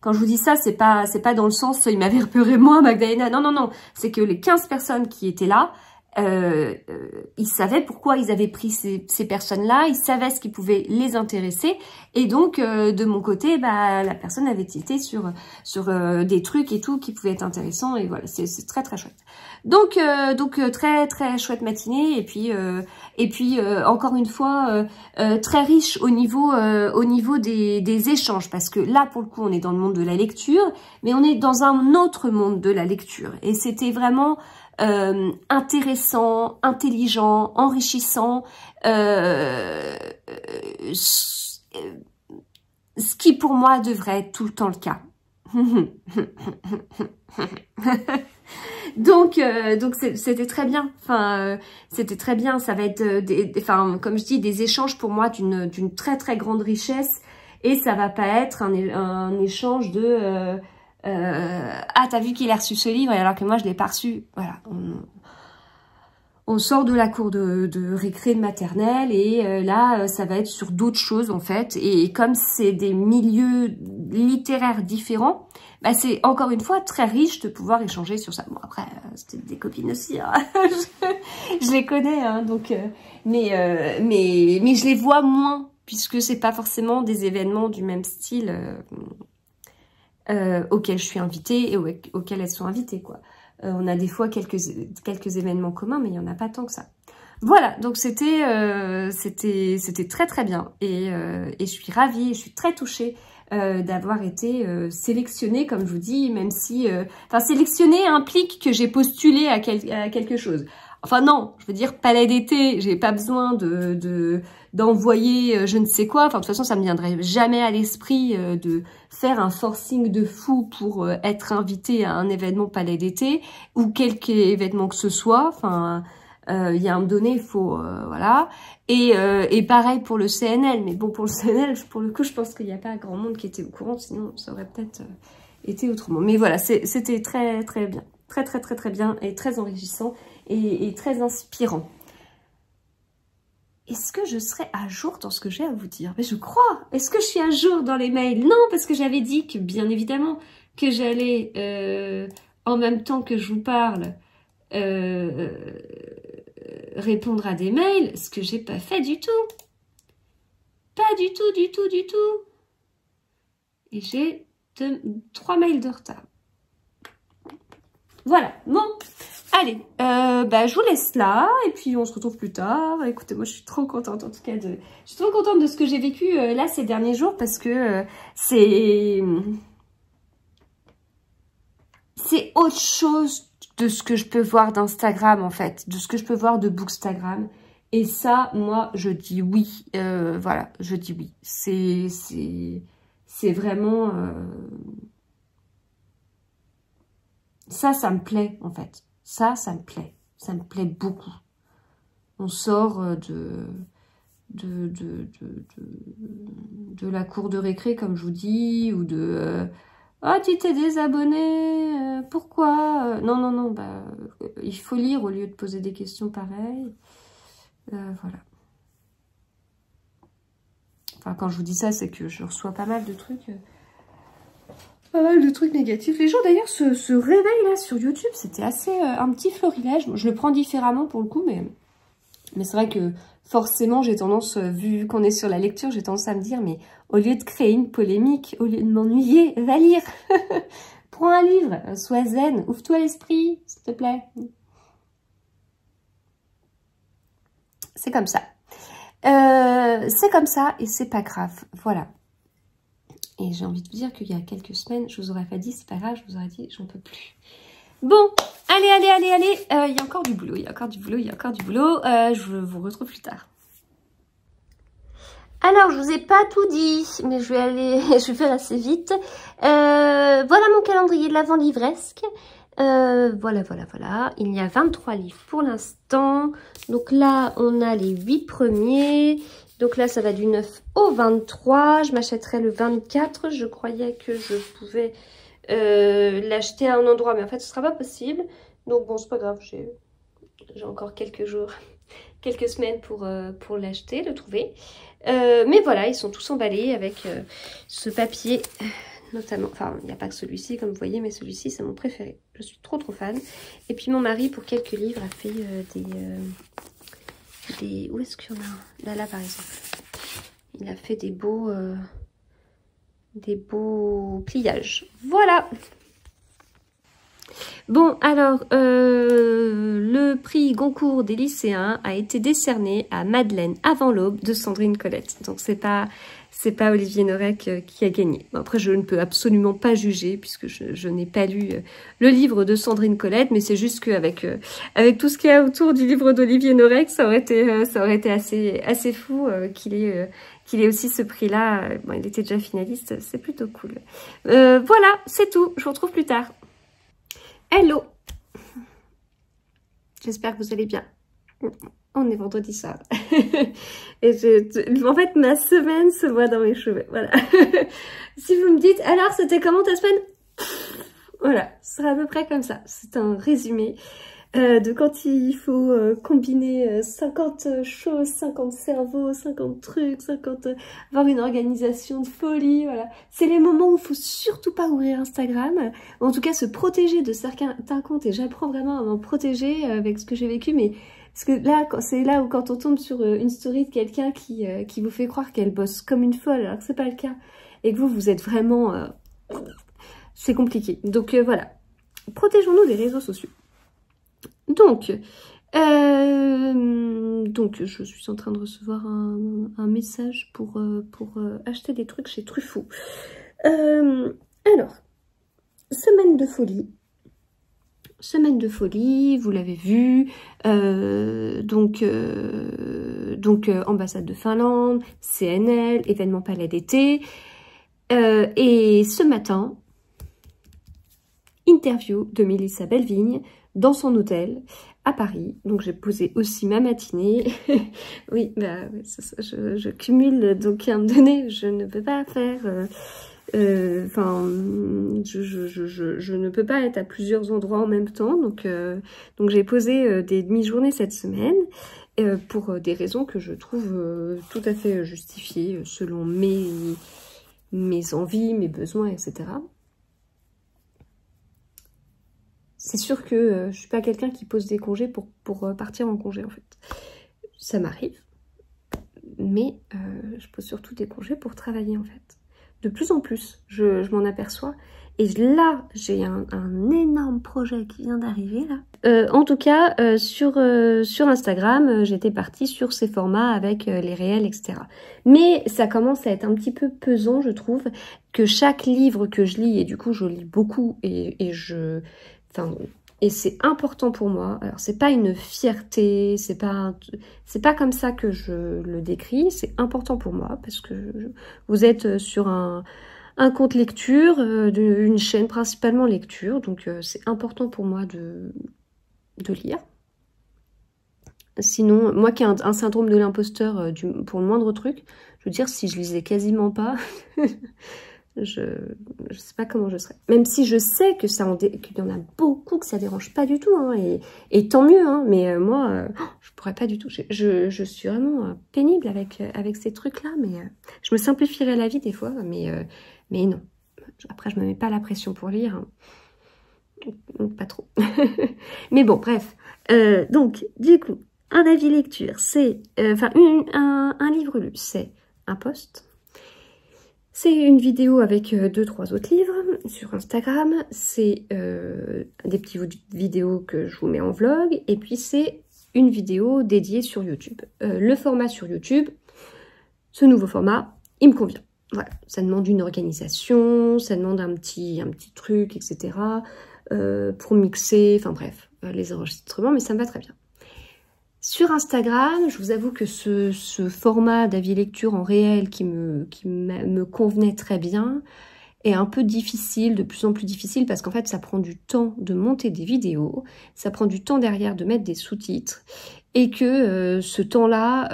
[SPEAKER 1] quand je vous dis ça, c'est pas dans le sens ils m'avaient repéré moi, Magdalena. Non. C'est que les 15 personnes qui étaient là, ils savaient pourquoi ils avaient pris ces personnes-là, ils savaient ce qui pouvait les intéresser, et donc de mon côté, la personne avait été sur des trucs et tout qui pouvaient être intéressants, et voilà, c'est très très chouette. Donc très très chouette matinée, et puis encore une fois très riche au niveau des échanges, parce que là pour le coup on est dans le monde de la lecture, mais on est dans un autre monde de la lecture, et c'était vraiment intéressant, intelligent, enrichissant, ce qui pour moi devrait être tout le temps le cas. Donc c'était très bien. C'était très bien. Ça va être comme je dis, des échanges pour moi d'une très très grande richesse, et ça va pas être un échange de ah, t'as vu qu'il a reçu ce livre alors que moi je l'ai pas reçu. Voilà, on sort de la cour de récré de maternelle, et là ça va être sur d'autres choses en fait, et comme c'est des milieux littéraires différents, c'est encore une fois très riche de pouvoir échanger sur ça. Bon après c'était des copines aussi, hein. je les connais, hein, donc, mais je les vois moins, puisque c'est pas forcément des événements du même style auxquels je suis invitée et auxquels elles sont invitées, quoi. On a des fois quelques événements communs, mais il y en a pas tant que ça. Voilà, donc c'était très très bien et je suis ravie, je suis très touchée d'avoir été sélectionnée, comme je vous dis, même si... Enfin, sélectionnée implique que j'ai postulé à quelque chose. Enfin non, je veux dire palais d'été, j'ai pas besoin d'envoyer je ne sais quoi. Enfin, de toute façon, ça me viendrait jamais à l'esprit de faire un forcing de fou pour être invitée à un événement palais d'été ou quelque événement que ce soit. Enfin... il y a un moment donné, il faut... voilà. Et pareil pour le CNL. Mais bon, pour le CNL, pour le coup, je pense qu'il n'y a pas grand monde qui était au courant. Sinon, ça aurait peut-être été autrement. Mais voilà, c'était très, très bien. Très, très, très, très bien. Et très enrichissant. Et très inspirant. Est-ce que je serai à jour dans ce que j'ai à vous dire? Mais je crois. Est-ce que je suis à jour dans les mails? Non, parce que j'avais dit que, bien évidemment, que j'allais, en même temps que je vous parle... répondre à des mails, ce que j'ai pas fait du tout. Pas du tout, du tout, du tout. Et j'ai 3 mails de retard. Voilà, bon. Allez, je vous laisse là, et puis on se retrouve plus tard. Écoutez, moi je suis trop contente en tout cas je suis trop contente de ce que j'ai vécu là ces derniers jours, parce que c'est autre chose de ce que je peux voir d'Instagram, en fait, de ce que je peux voir de Bookstagram. Et ça, moi, je dis oui. Voilà, je dis oui. C'est vraiment... Ça me plaît, en fait. Ça me plaît. Ça me plaît beaucoup. On sort de la cour de récré, comme je vous dis, ou de... Ah, tu t'es désabonné, pourquoi? Non, non, non, il faut lire au lieu de poser des questions pareilles. Voilà. Enfin, quand je vous dis ça, c'est que je reçois pas mal de trucs négatifs. Les gens, d'ailleurs, se réveillent là sur YouTube. C'était assez un petit florilège. Je le prends différemment pour le coup, mais c'est vrai que forcément, j'ai tendance, vu qu'on est sur la lecture, j'ai tendance à me dire, mais au lieu de créer une polémique, au lieu de m'ennuyer, va lire. Prends un livre, sois zen, ouvre-toi l'esprit, s'il te plaît. C'est comme ça. C'est comme ça et c'est pas grave. Voilà. Et j'ai envie de vous dire qu'il y a quelques semaines, je vous aurais pas dit, c'est pas grave, je vous aurais dit, j'en peux plus. Bon, allez, allez, allez, allez. Il y a encore du boulot, il y a encore du boulot, il y a encore du boulot. Je vous retrouve plus tard. Alors, je vous ai pas tout dit, mais je vais faire assez vite. Voilà mon calendrier de l'Avent livresque. Voilà. Il y a 23 livres pour l'instant. Donc là, on a les 8 premiers. Donc là, ça va du 9 au 23. Je m'achèterai le 24. Je croyais que je pouvais l'acheter à un endroit, mais en fait, ce sera pas possible. Donc bon, c'est pas grave. J'ai encore quelques jours, quelques semaines pour l'acheter, le trouver. Mais voilà, ils sont tous emballés avec ce papier, notamment. Enfin, il n'y a pas que celui-ci, comme vous voyez, mais celui-ci, c'est mon préféré. Je suis trop fan. Et puis mon mari, pour quelques livres, a fait des... Où est-ce qu'il y en a? Là, par exemple. Il a fait des beaux pliages. Voilà. Bon, alors, le prix Goncourt des lycéens a été décerné à Madeleine avant l'aube de Sandrine Colette. Donc, c'est pas Olivier Norek qui a gagné. Bon, après, je ne peux absolument pas juger puisque je n'ai pas lu le livre de Sandrine Colette, mais c'est juste qu'avec avec tout ce qu'il y a autour du livre d'Olivier Norek, ça aurait été assez fou qu'il ait aussi ce prix-là. Bon, il était déjà finaliste, c'est plutôt cool. Voilà, c'est tout. Je vous retrouve plus tard. Hello! J'espère que vous allez bien. On est vendredi soir. Et en fait, ma semaine se voit dans mes cheveux. Voilà. Si vous me dites, alors, c'était comment ta semaine? Voilà, ce sera à peu près comme ça. C'est un résumé. de quand il faut combiner 50 choses, 50 cerveaux, 50 trucs, 50... avoir une organisation de folie, voilà. C'est les moments où il faut surtout pas ouvrir Instagram, en tout cas se protéger de certains comptes, et j'apprends vraiment à m'en protéger avec ce que j'ai vécu, mais parce que là, c'est là où quand on tombe sur une story de quelqu'un qui vous fait croire qu'elle bosse comme une folle, alors que c'est pas le cas, et que vous êtes vraiment... c'est compliqué. Donc voilà, protégeons-nous des réseaux sociaux. Donc, je suis en train de recevoir un message pour acheter des trucs chez Truffaut. Alors, semaine de folie. Semaine de folie, vous l'avez vu. Ambassade de Finlande, CNL, événement Palais d'été. Et ce matin, interview de Mélissa Bellevigne dans son hôtel à Paris. Donc j'ai posé aussi ma matinée. Oui, bah, je cumule, donc à un moment donné, je ne peux pas faire... je ne peux pas être à plusieurs endroits en même temps. Donc j'ai posé des demi-journées cette semaine pour des raisons que je trouve tout à fait justifiées selon mes envies, mes besoins, etc. C'est sûr que je suis pas quelqu'un qui pose des congés pour partir en congé en fait. Ça m'arrive, mais je pose surtout des congés pour travailler en fait. De plus en plus, je m'en aperçois. Et là, j'ai un énorme projet qui vient d'arriver là. En tout cas, sur Instagram, j'étais partie sur ces formats avec les réels, etc. Mais ça commence à être un petit peu pesant, je trouve, que chaque livre que je lis, et du coup je lis beaucoup, et c'est important pour moi. Alors c'est pas une fierté, c'est pas comme ça que je le décris, c'est important pour moi parce que vous êtes sur un compte lecture, une chaîne principalement lecture, donc c'est important pour moi de lire. Sinon, moi qui ai un syndrome de l'imposteur pour le moindre truc, je veux dire, si je lisais quasiment pas, je sais pas comment je serais. Même si je sais que qu'il y en a beaucoup, que ça dérange pas du tout, hein, et tant mieux, hein, mais moi, je pourrais pas du tout. Je suis vraiment pénible avec ces trucs-là, mais je me simplifierais la vie des fois, mais non. Après, je me mets pas la pression pour lire, hein. Pas trop. Mais bon, bref. Donc, du coup, un avis lecture, c'est... un livre lu, c'est un post. C'est une vidéo avec 2-3 autres livres sur Instagram. C'est des petites vidéos que je vous mets en vlog. Et puis, c'est une vidéo dédiée sur YouTube. Le format sur YouTube, ce nouveau format, il me convient. Voilà, ça demande une organisation, ça demande un petit truc, etc. Pour mixer, enfin bref, les enregistrements, mais ça me va très bien. Sur Instagram, je vous avoue que ce format d'avis lecture en réel qui me convenait très bien est un peu difficile, de plus en plus difficile, parce qu'en fait, ça prend du temps de monter des vidéos, ça prend du temps derrière de mettre des sous-titres, et que ce temps-là,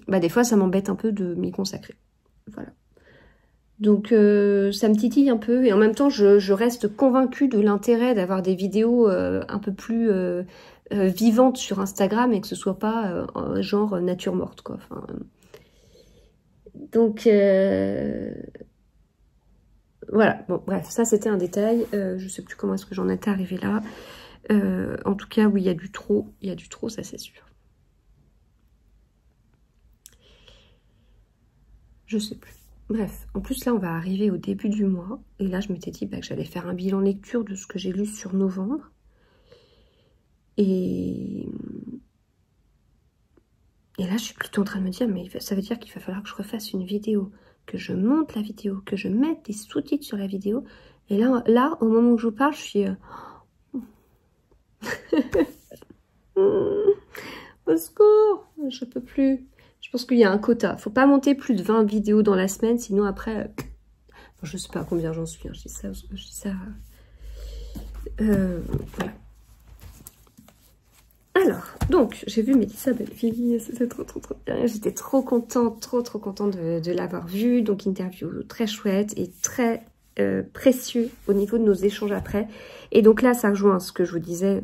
[SPEAKER 1] des fois, ça m'embête un peu de m'y consacrer. Voilà. Donc ça me titille un peu, et en même temps je reste convaincue de l'intérêt d'avoir des vidéos un peu plus vivantes sur Instagram, et que ce soit pas genre nature morte quoi. Enfin, donc voilà, bon bref, ça c'était un détail, je sais plus comment est-ce que j'en étais arrivée là. En tout cas oui, il y a du trop, ça c'est sûr. Je sais plus. Bref, en plus là on va arriver au début du mois, et là je m'étais dit que j'allais faire un bilan lecture de ce que j'ai lu sur novembre. Et là je suis plutôt en train de me dire, mais ça veut dire qu'il va falloir que je refasse une vidéo, que je monte la vidéo, que je mette des sous-titres sur la vidéo. Et là au moment où je vous parle, je suis... Au secours, je peux plus. Je pense qu'il y a un quota. Faut pas monter plus de 20 vidéos dans la semaine, sinon après... Bon, je sais pas à combien j'en suis, hein. Je dis ça... Voilà. Alors, donc, j'ai vu Mélissa Bellevigne, c'était trop bien. J'étais trop contente de l'avoir vue. Donc, interview très chouette et très, précieux au niveau de nos échanges après. Et donc là, ça rejoint ce que je vous disais,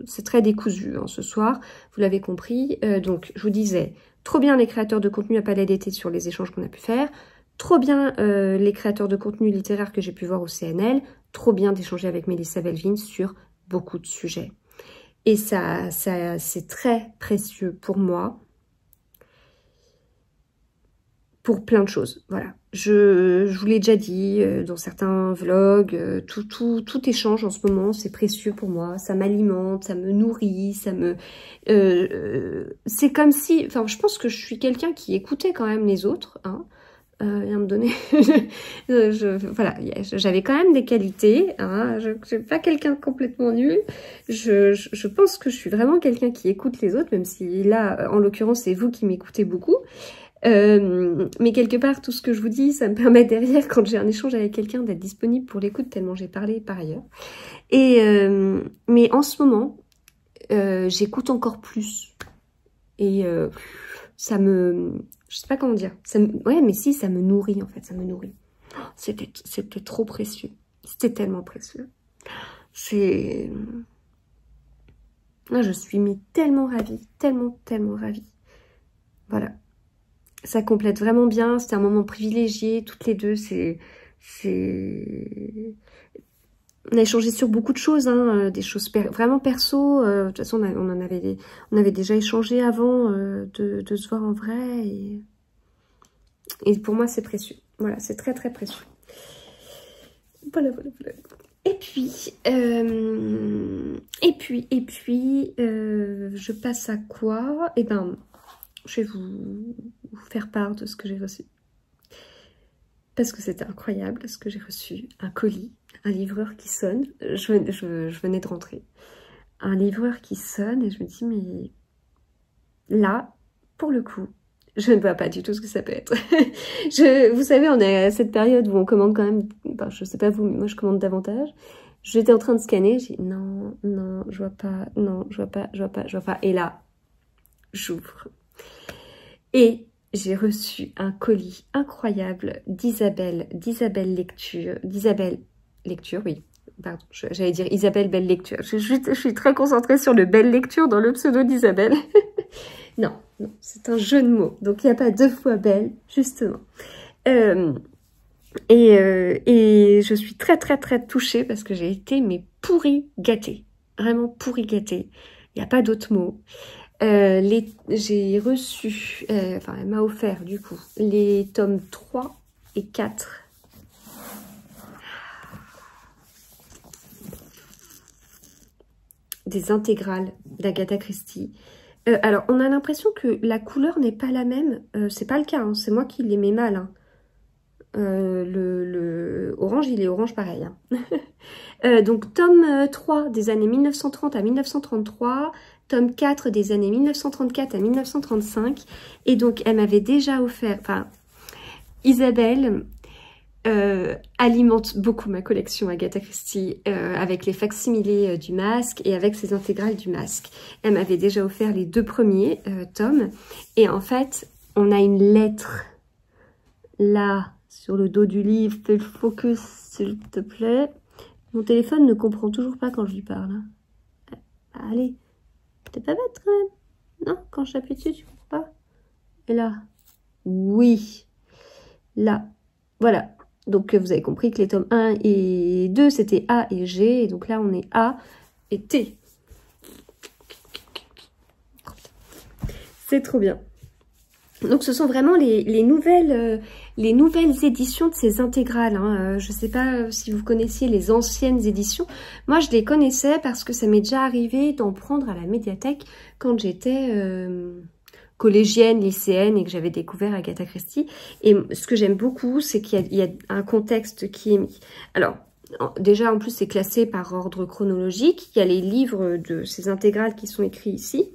[SPEAKER 1] c'est très décousu hein, ce soir, vous l'avez compris. Donc je vous disais, trop bien les créateurs de contenu à Palais d'été sur les échanges qu'on a pu faire, trop bien les créateurs de contenu littéraire que j'ai pu voir au CNL, trop bien d'échanger avec Mélissa Belvin sur beaucoup de sujets. Et ça c'est très précieux pour moi, pour plein de choses, voilà. Je vous l'ai déjà dit dans certains vlogs, tout échange en ce moment, c'est précieux pour moi, ça m'alimente, ça me nourrit, ça me... c'est comme si... Enfin, je pense que je suis quelqu'un qui écoutait quand même les autres, hein, et à un moment donné, voilà, j'avais quand même des qualités, hein, je ne suis pas quelqu'un de complètement nul, je pense que je suis vraiment quelqu'un qui écoute les autres, même si là, en l'occurrence, c'est vous qui m'écoutez beaucoup. Mais quelque part, tout ce que je vous dis, ça me permet derrière, quand j'ai un échange avec quelqu'un, d'être disponible pour l'écoute, tellement j'ai parlé par ailleurs. Et mais en ce moment, j'écoute encore plus. Et ça me... Je sais pas comment dire. Ouais, mais si, ça me nourrit, en fait, ça me nourrit. C'était trop précieux. C'était tellement précieux. Là, je suis tellement ravie, tellement ravie. Voilà. Ça complète vraiment bien, c'était un moment privilégié, toutes les deux, on a échangé sur beaucoup de choses, hein, des choses vraiment perso, de toute façon on avait déjà échangé avant de se voir en vrai, et pour moi c'est précieux, voilà, c'est très précieux. Voilà. Et puis, je passe à quoi? Eh ben, je vais vous faire part de ce que j'ai reçu. Parce que c'était incroyable, parce que j'ai reçu un colis, un livreur qui sonne. Je venais de rentrer. Un livreur qui sonne et je me dis, mais là, pour le coup, je ne vois pas du tout ce que ça peut être. Vous savez, on est à cette période où on commande quand même, ben, je sais pas vous, mais moi je commande davantage. J'étais en train de scanner, j'ai dit non, je vois pas, non, je vois pas. Et là, j'ouvre. Et j'ai reçu un colis incroyable d'Isabelle Lecture, oui, pardon, j'allais dire Isabelle Belle Lecture. Je suis très concentrée sur le Belle Lecture dans le pseudo d'Isabelle. Non, c'est un jeu de mots, donc il n'y a pas deux fois belle, justement. Et je suis très touchée parce que j'ai été pourri gâtée, vraiment pourri gâtée. Il n'y a pas d'autre mot. J'ai reçu, enfin elle m'a offert du coup, les tomes 3 et 4. Des intégrales d'Agatha Christie. Alors on a l'impression que la couleur n'est pas la même, c'est pas le cas, hein, c'est moi qui les mets mal. Hein. Le orange, il est orange pareil. Hein. Donc tome 3 des années 1930 à 1933, tome 4 des années 1934 à 1935. Et donc, elle m'avait déjà offert... Enfin, Isabelle alimente beaucoup ma collection Agatha Christie avec les facsimilés du Masque et avec ses intégrales du Masque. Elle m'avait déjà offert les 2 premiers tomes. Et en fait, on a une lettre là, sur le dos du livre. Fais le focus, s'il te plaît. Mon téléphone ne comprend toujours pas quand je lui parle. Allez. T'es pas bête quand même? Non, quand j'appuie dessus, tu comprends pas? Et là? Oui. Là. Voilà. Donc, vous avez compris que les tomes 1 et 2, c'était A et G. Et donc là, on est A et T. C'est trop bien. Donc, ce sont vraiment les nouvelles éditions de ces intégrales. Hein. Je ne sais pas si vous connaissiez les anciennes éditions. Moi, je les connaissais parce que ça m'est déjà arrivé d'en prendre à la médiathèque quand j'étais collégienne, lycéenne et que j'avais découvert Agatha Christie. Et ce que j'aime beaucoup, c'est qu'il y a un contexte qui est mis. Alors, déjà, en plus, c'est classé par ordre chronologique. Il y a les livres de ces intégrales qui sont écrits ici.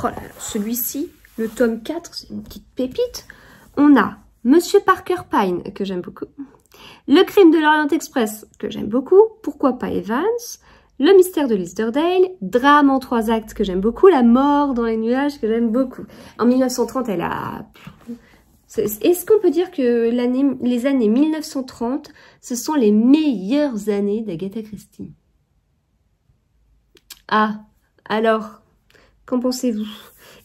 [SPEAKER 1] Oh là là, celui-ci, le tome 4, c'est une petite pépite. On a Monsieur Parker Pine, que j'aime beaucoup. Le crime de l'Orient Express, que j'aime beaucoup. Pourquoi pas Evans? Le mystère de Listerdale. Drame en 3 actes, que j'aime beaucoup. La mort dans les nuages, que j'aime beaucoup. En 1930, elle a Est-ce qu'on peut dire que les années 1930, ce sont les meilleures années d'Agatha Christie? Ah, alors, qu'en pensez-vous?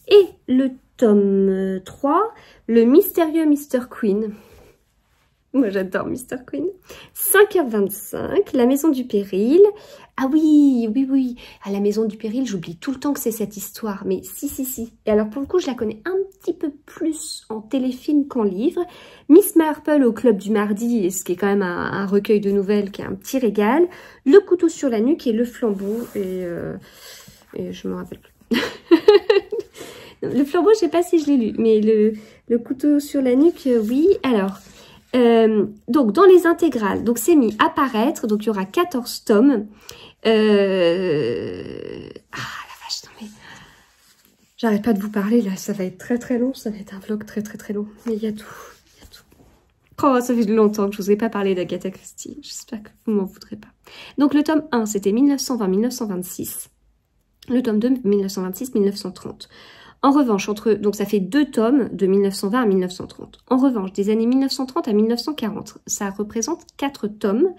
[SPEAKER 1] Et le tome 3, le mystérieux Mr. Queen. Moi, j'adore Mr. Queen. 5h25, la maison du péril. Ah oui, oui, oui. À la maison du péril, j'oublie tout le temps que c'est cette histoire. Mais si. Et alors, pour le coup, je la connais un petit peu plus en téléfilm qu'en livre. Miss Marple au club du mardi, ce qui est quand même un recueil de nouvelles qui est un petit régal. Le couteau sur la nuque et le flambeau. Et je me rappelle plus. Le flambeau, je sais pas si je l'ai lu. Mais le couteau sur la nuque, oui. Alors... donc dans les intégrales, donc c'est mis à paraître, donc il y aura 14 tomes. Ah la vache, non mais j'arrête pas de vous parler là, ça va être très long, ça va être un vlog très long, mais il y a tout, Oh, ça fait longtemps que je vous ai pas parlé d'Agatha Christie, j'espère que vous m'en voudrez pas. Donc le tome 1 c'était 1920-1926, le tome 2 1926-1930. En revanche, donc ça fait 2 tomes de 1920 à 1930. En revanche, des années 1930 à 1940, ça représente 4 tomes.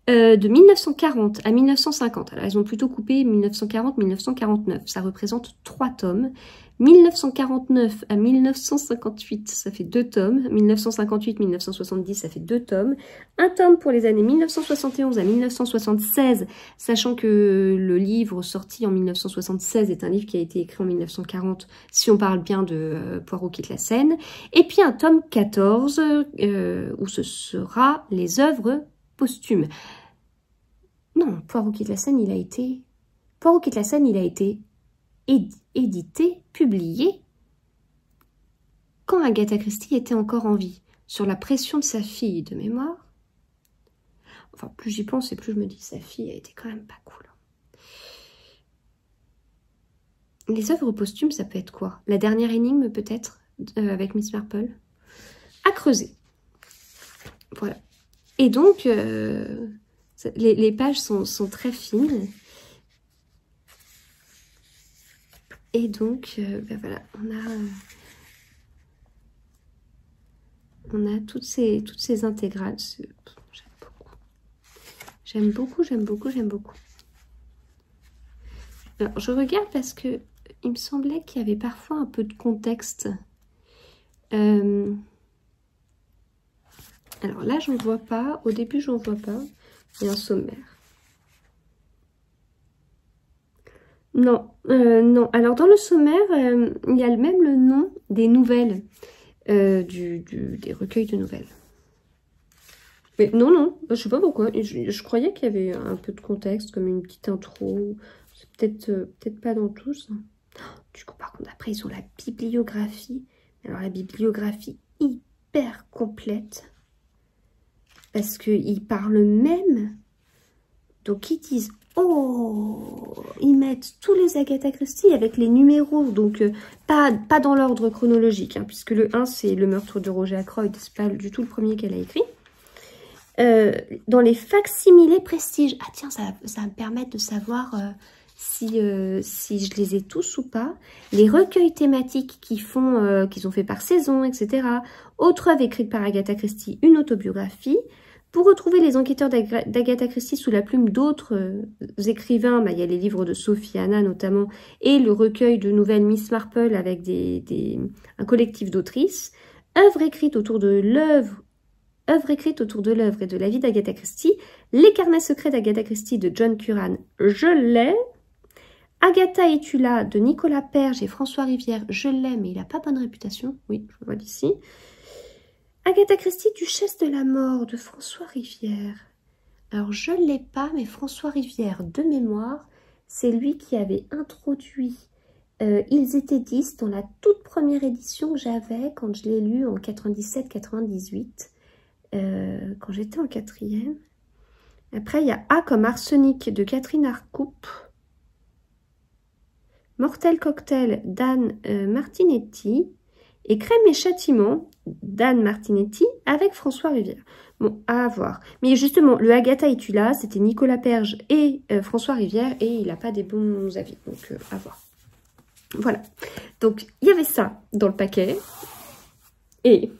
[SPEAKER 1] De 1940 à 1950, alors ils ont plutôt coupé 1940-1949, ça représente 3 tomes. 1949 à 1958, ça fait 2 tomes. 1958-1970, ça fait 2 tomes. Un tome pour les années 1971 à 1976, sachant que le livre sorti en 1976 est un livre qui a été écrit en 1940, si on parle bien de Poirot quitte la Seine. Et puis un tome 14, où ce sera les œuvres posthumes. Non, Poirot quitte la Seine, il a été... Poirot quitte la Seine, il a été édité, publié, quand Agatha Christie était encore en vie, sur la pression de sa fille de mémoire. Enfin, plus j'y pense et plus je me dis, sa fille a été quand même pas cool. Les œuvres posthumes, ça peut être quoi? La dernière énigme, peut-être, avec Miss Marple? À creuser. Voilà. Et donc, les pages sont très fines. Et donc, ben voilà, on a toutes ces intégrales. J'aime beaucoup. Alors, je regarde parce que il me semblait qu'il y avait parfois un peu de contexte. Alors là, j'en vois pas. Au début, j'en vois pas. Il y a un sommaire. Non, non. Alors, dans le sommaire, il y a même le nom des nouvelles, des recueils de nouvelles. Mais non, je sais pas pourquoi. Je croyais qu'il y avait un peu de contexte, comme une petite intro. C'est peut-être pas dans tous. Du coup, par contre, après, ils ont la bibliographie. Alors, la bibliographie hyper complète. Parce qu'ils parlent même. Donc, ils disent... Oh, ils mettent tous les Agatha Christie avec les numéros, donc pas dans l'ordre chronologique, hein, puisque le 1 c'est le meurtre de Roger Ackroyd, c'est pas du tout le premier qu'elle a écrit. Dans les facsimilés prestige, ah tiens, ça va me permettre de savoir si je les ai tous ou pas. Les recueils thématiques qu'ils ont fait par saison, etc. Autre œuvre écrite par Agatha Christie, une autobiographie. Pour retrouver les enquêteurs d'Agatha Christie sous la plume d'autres écrivains, bah, il y a les livres de Sophie Hannah notamment, et le recueil de nouvelles Miss Marple avec un collectif d'autrices. Œuvre écrite autour de l'œuvre et de la vie d'Agatha Christie. Les carnets secrets d'Agatha Christie de John Curran, je l'ai. Agatha es-tu là de Nicolas Perge et François Rivière, je l'ai, mais il n'a pas bonne réputation. Oui, je le vois d'ici. Agatha Christie, Duchesse de la Mort de François Rivière. Alors, je ne l'ai pas, mais François Rivière, de mémoire, c'est lui qui avait introduit Ils étaient 10 dans la toute première édition que j'avais quand je l'ai lu en 97-98, quand j'étais en 4e. Après, il y a A comme Arsenic de Catherine Harcoupe. Mortel Cocktail d'Anne Martinetti. Et Crème et Châtiment d'Anne Martinetti avec François Rivière. Bon, à voir. Mais justement, le Agatha es-tu là, c'était Nicolas Perge et François Rivière, et il n'a pas des bons avis. Donc, à voir. Voilà. Donc, il y avait ça dans le paquet. Et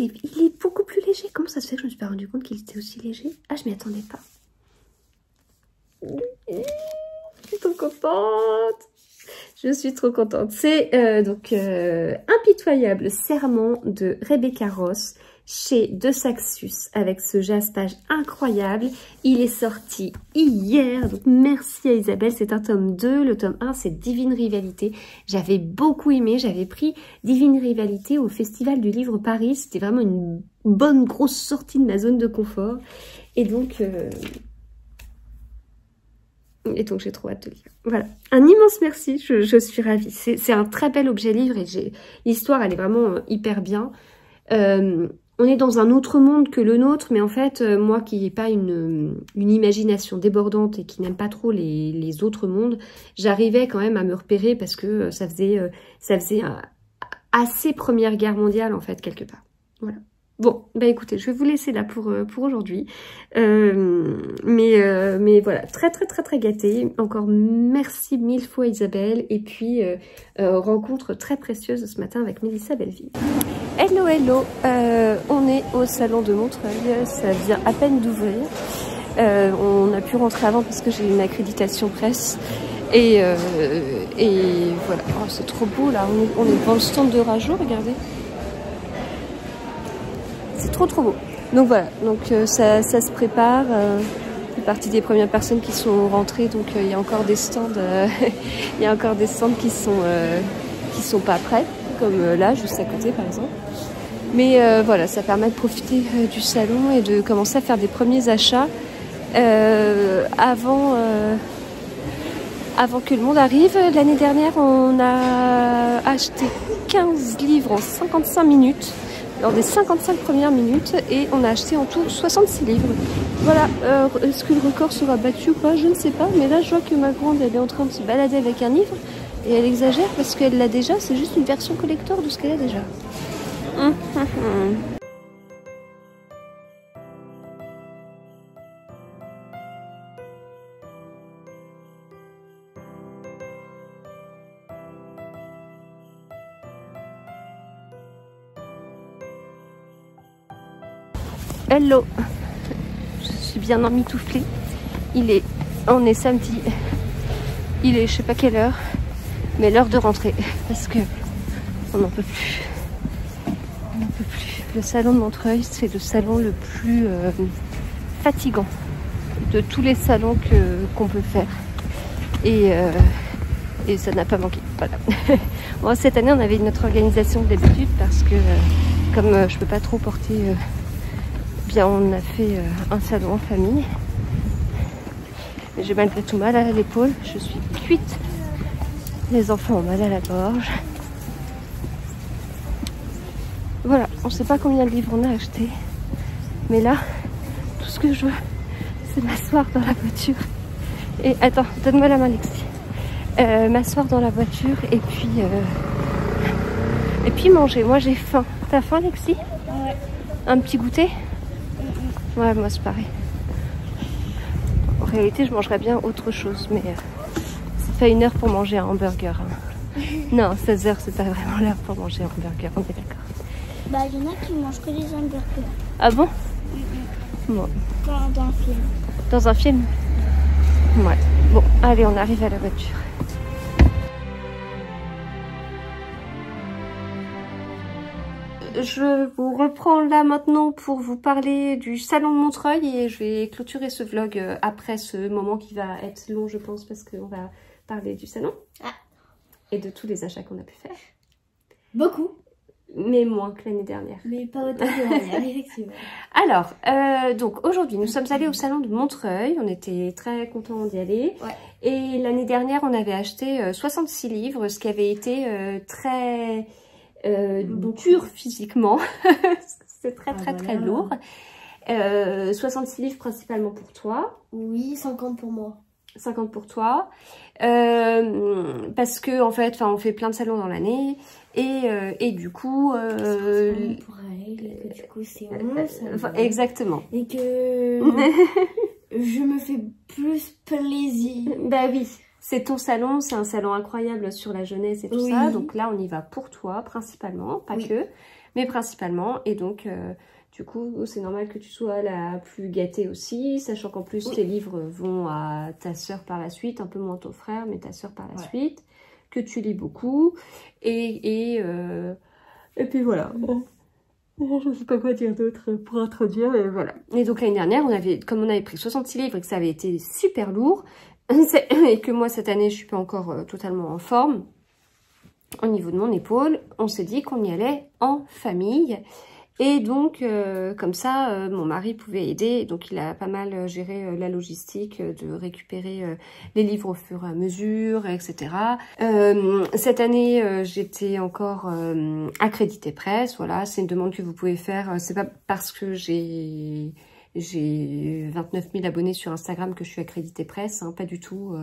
[SPEAKER 1] il est beaucoup plus léger. Comment ça se fait que je me suis pas rendu compte qu'il était aussi léger? Ah, je m'y attendais pas. Je suis trop contente. Je suis trop contente. C'est donc Impitoyable serment de Rebecca Ross chez De Saxus avec ce jaspage incroyable. Il est sorti hier, donc merci à Isabelle. C'est un tome 2. Le tome 1, c'est Divine Rivalité. J'avais beaucoup aimé. J'avais pris Divine Rivalité au Festival du Livre Paris. C'était vraiment une bonne grosse sortie de ma zone de confort. Et donc j'ai trop hâte de lire. Voilà, un immense merci, je suis ravie. C'est un très bel objet livre et l'histoire, elle est vraiment hyper bien. On est dans un autre monde que le nôtre, mais en fait, moi qui n'ai pas une imagination débordante et qui n'aime pas trop les autres mondes, j'arrivais quand même à me repérer parce que ça faisait assez Première Guerre mondiale, en fait, quelque part. Voilà. Bon, bah écoutez, je vais vous laisser là pour aujourd'hui. Mais voilà, très gâtée. Encore merci 1000 fois Isabelle. Et puis, rencontre très précieuse ce matin avec Mélissa Belleville. Hello, hello. On est au salon de Montreuil. Ça vient à peine d'ouvrir. On a pu rentrer avant parce que j'ai une accréditation presse. Et voilà, oh, c'est trop beau là. On est devant le stand de Rajo, regardez. C'est trop beau. Donc voilà, donc ça se prépare. Je fais partie des premières personnes qui sont rentrées, donc il y a encore des stands, il y a encore des stands qui sont pas prêts, comme là, juste à côté par exemple. Mais voilà, ça permet de profiter du salon et de commencer à faire des premiers achats avant que le monde arrive. L'année dernière, on a acheté 15 livres en 55 minutes. Lors des 55 premières minutes et on a acheté en tout 66 livres. Voilà, est-ce que le record sera battu ou pas? Je ne sais pas, mais là je vois que ma grande elle est en train de se balader avec un livre et elle exagère parce qu'elle l'a déjà, c'est juste une version collector de ce qu'elle a déjà. Hello, je suis bien emmitouflée. On est samedi, il est je sais pas quelle heure, mais l'heure de rentrer parce que on n'en peut plus. On n'en peut plus. Le salon de Montreuil, c'est le salon le plus fatigant de tous les salons qu'on peut faire. Et ça n'a pas manqué. Voilà. Bon, cette année, on avait notre organisation d'habitude parce que comme je peux pas trop porter. Bien, on a fait un salon en famille. J'ai malgré tout mal à l'épaule. Je suis cuite. Les enfants ont mal à la gorge. Voilà, on ne sait pas combien de livres on a acheté. Mais là, tout ce que je veux, c'est m'asseoir dans la voiture. Et attends, donne-moi la main, Lexi. M'asseoir dans la voiture et puis manger. Moi, j'ai faim. T'as faim, Lexi? Ouais. Un petit goûter? Ouais, moi c'est pareil. En réalité, je mangerais bien autre chose, mais c'est pas une heure pour manger un hamburger. Hein. Non, 16 h, c'est pas vraiment l'heure pour manger un hamburger, on est d'accord.
[SPEAKER 2] Bah, il y en a qui mangent que des hamburgers.
[SPEAKER 1] Ah bon? Bon.
[SPEAKER 2] Dans un film.
[SPEAKER 1] Dans un film? Ouais. Bon, allez, on arrive à la voiture. Je vous reprends là maintenant pour vous parler du salon de Montreuil et je vais clôturer ce vlog après ce moment qui va être long, je pense, parce qu'on va parler du salon et de tous les achats qu'on a pu faire. Beaucoup. Mais moins que l'année dernière. Mais pas autant que l'année dernière, effectivement. Alors, donc aujourd'hui, nous sommes allés au salon de Montreuil. On était très contents d'y aller. Ouais. Et l'année dernière, on avait acheté 66 livres, ce qui avait été très... dur physiquement. C'est très lourd. 66 livres principalement pour toi. Oui, 50 pour moi. 50 pour toi. Parce que en fait, on fait plein de salons dans l'année et du coup pour elle, et que du coup c'est 11 exactement. Et que je me fais plus plaisir. Bah oui. C'est ton salon, c'est un salon incroyable sur la jeunesse et tout ça. Donc là, on y va pour toi, principalement, pas que. mais principalement. Et donc, du coup, c'est normal que tu sois la plus gâtée aussi, sachant qu'en plus, tes livres vont à ta sœur par la suite, un peu moins ton frère, mais ta sœur par la suite, que tu lis beaucoup. Et puis voilà. Je ne sais pas quoi dire d'autre pour introduire, mais voilà. Et donc l'année dernière, comme on avait pris 66 livres et que ça avait été super lourd, et que moi cette année je suis pas encore totalement en forme au niveau de mon épaule, on s'est dit qu'on y allait en famille. Et donc, comme ça, mon mari pouvait aider. Donc, il a pas mal géré la logistique de récupérer les livres au fur et à mesure, etc. Cette année, j'étais encore accréditée presse. Voilà, c'est une demande que vous pouvez faire. C'est pas parce que j'ai 29 000 abonnés sur Instagram que je suis accréditée presse, hein, pas du tout.